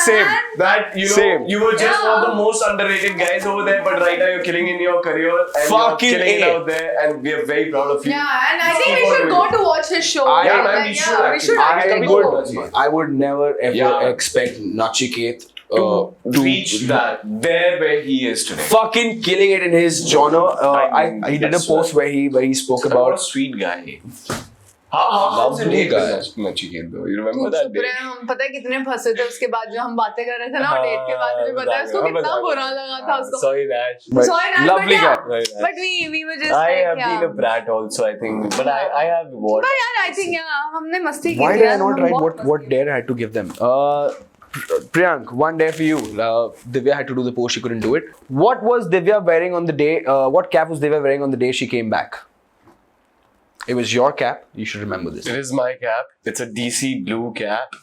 same that you know Same. you were just one of the most underrated guys over there but right now you're killing in your career and Fucking you're killing A. it out there and we are very proud of you yeah and I think we should go to watch his show Yeah, man, we should actually. I would never ever expect Nachiket to reach that there where he is today. fucking killing it in his genre. He did a that's post where he spoke What a about sweet guy. How's it Lovely guy. Nachiket though? You remember that day? हम पता है कितने फंसे थे उसके बाद जो हम बातें कर रहे थे ना डेट के बाद मुझे पता है उसको कितना बुरा लगा था उसको Sorry, Nash. but Sorry, Nash, lovely but guy. Sorry, Nash. but we were just I like have been a brat also, I think, but I have what? but यार I think हमने मस्ती की Why थी did I यार, not हम write बहुत what dare I had to give them? Priyank, one day for you. Divya had to do the post, she couldn't do it. What was Divya wearing on the day, what cap was Divya wearing on the day she came back? It was your cap, you should remember this. It is my cap. It's a DC blue cap,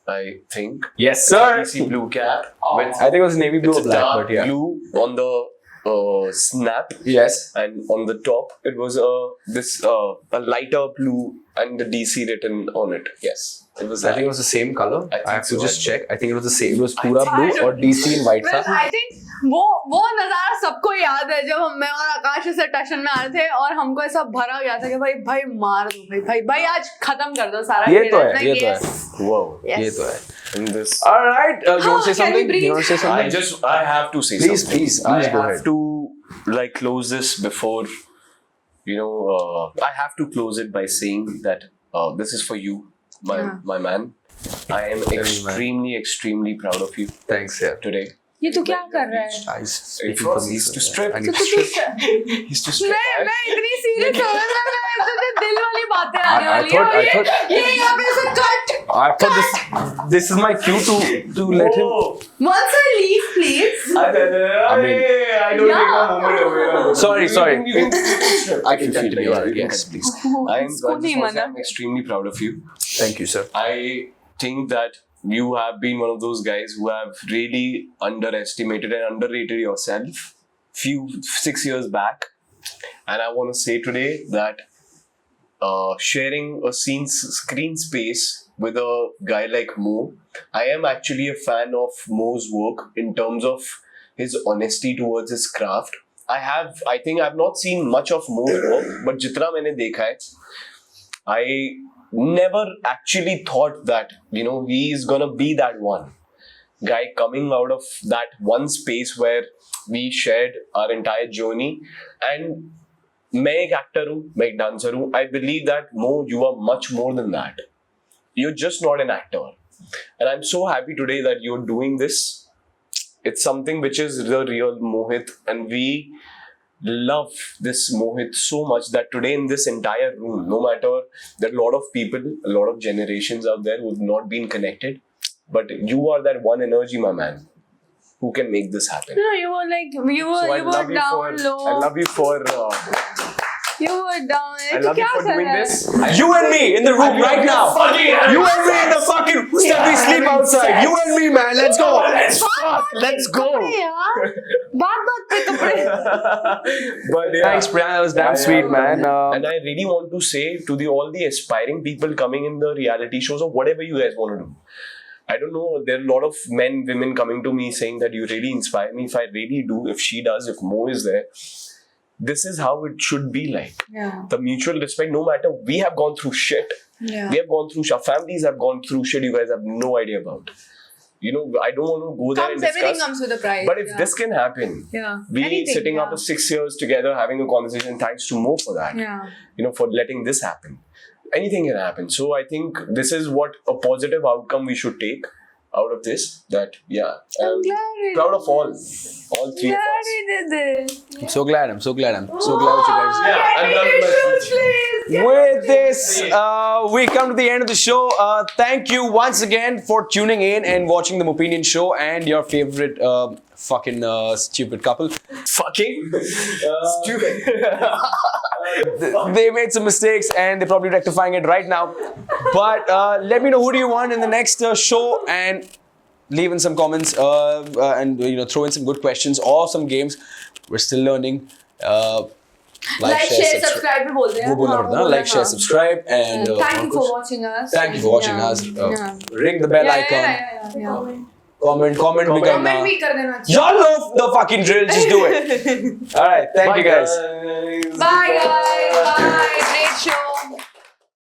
I think. Yes, sir! DC blue cap. With, I think it was navy blue it's or a black, dark but yeah. blue on the snap. Yes. And on the top, it was a lighter blue and the DC written on it. Yes. It was I think it was the same color. I think I have to so, just I check. I think it was the same. It was pura blue or DC in white Well, था. I think वो नजारा सबको याद है जब मैं और आकाश ऐसे टशन में आ रहे थे और हमको ऐसा भरा गया था कि भाई मार दो भाई आज खत्म कर दो सारा ये तो खेल. है, Like, ये तो है. yes, Wow. yes. ये तो है. In this, All right. You want to say Can we something? breathe? You want to say something? I have to say Please, something. please I go have ahead. to like close this before, I have to close it by saying that this is for you, my man. I am extremely proud of you Thanks, yeah. today. ये तू क्या कर रहा है? He's speaking for me. He's to so strip. I need to strip. He's to strip. मैं इतनी serious हो रहा है तुझे दिल वाली बातें आने I वाली thought- है I thought- ये यहाँ पे से cut. I thought this is my cue to let him. Once I leave, please. I don't Yeah. take a moment away. Sorry. You can strip. I can continue. Yes, please. I'm extremely proud of you. Thank you, sir. I think that you have been one of those guys who have really underestimated and underrated yourself 6 years back, and I want to say today that sharing a screen space with a guy like Mo, I am actually a fan of Mo's work in terms of his honesty towards his craft. I think I've not seen much of Mo's work, but jitna maine dekha hai, I never actually thought that he is gonna be that one guy coming out of that one space where we shared our entire journey. And मैं एक actor हूँ, मैं एक dancer हूँ. I believe that Mo, you are much more than that. You're just not an actor, and I'm so happy today that you're doing this. It's something which is the real Mohit, and we love this Mohit so much that today in this entire room, no matter there are a lot of people, a lot of generations out there who have not been connected, but you are that one energy, my man, who can make this happen. No, you were like you were So I you were love you down for, low. I love you for, You were down. I love you for doing this. You and me in the room right now. You and me in the fucking. We sleep outside. You and me, man. Let's go. Let's go. यार बात पे कपड़े. But yeah. Thanks, Priyank. That was damn sweet, man. And I really want to say to all the aspiring people coming in the reality shows or whatever you guys want to do. I don't know, there are a lot of men, women coming to me saying that you really inspire me. If I really do, if she does, if Mo is there, this is how it should be like. Yeah. The mutual respect, no matter, we have gone through shit. Yeah. We have gone through, our families have gone through shit you guys have no idea about. I don't want to go there and Everything discuss. comes with a price. But if this can happen, Yeah. we Anything, sitting yeah. after 6 years together having a conversation, thanks to Mo for that. Yeah. For letting this happen. Anything can happen. So I think this is what a positive outcome we should take out of this. That I'm glad we proud did of all three of Glad us. we did this. I'm so glad that you guys. Yeah, I'm done with my speech. Please. With this, we come to the end of the show. Thank you once again for tuning in and watching the Mopinion show and your favorite fucking stupid couple. Fucking stupid. They made some mistakes and they're probably rectifying it right now. But let me know who do you want in the next show, and leave in some comments and throw in some good questions or some games. We're still learning. Like, share, subscribe भी बोल रहे हैं. वो बोलना पड़ता है ना, like, share, subscribe, and Thank you for watching us. Thank you for watching us. Ring the bell icon. Yeah. Comment भी करना. Comment भी कर देना. Y'all know the fucking drill. Just do it. All right. Thank you guys. Bye guys. Bye.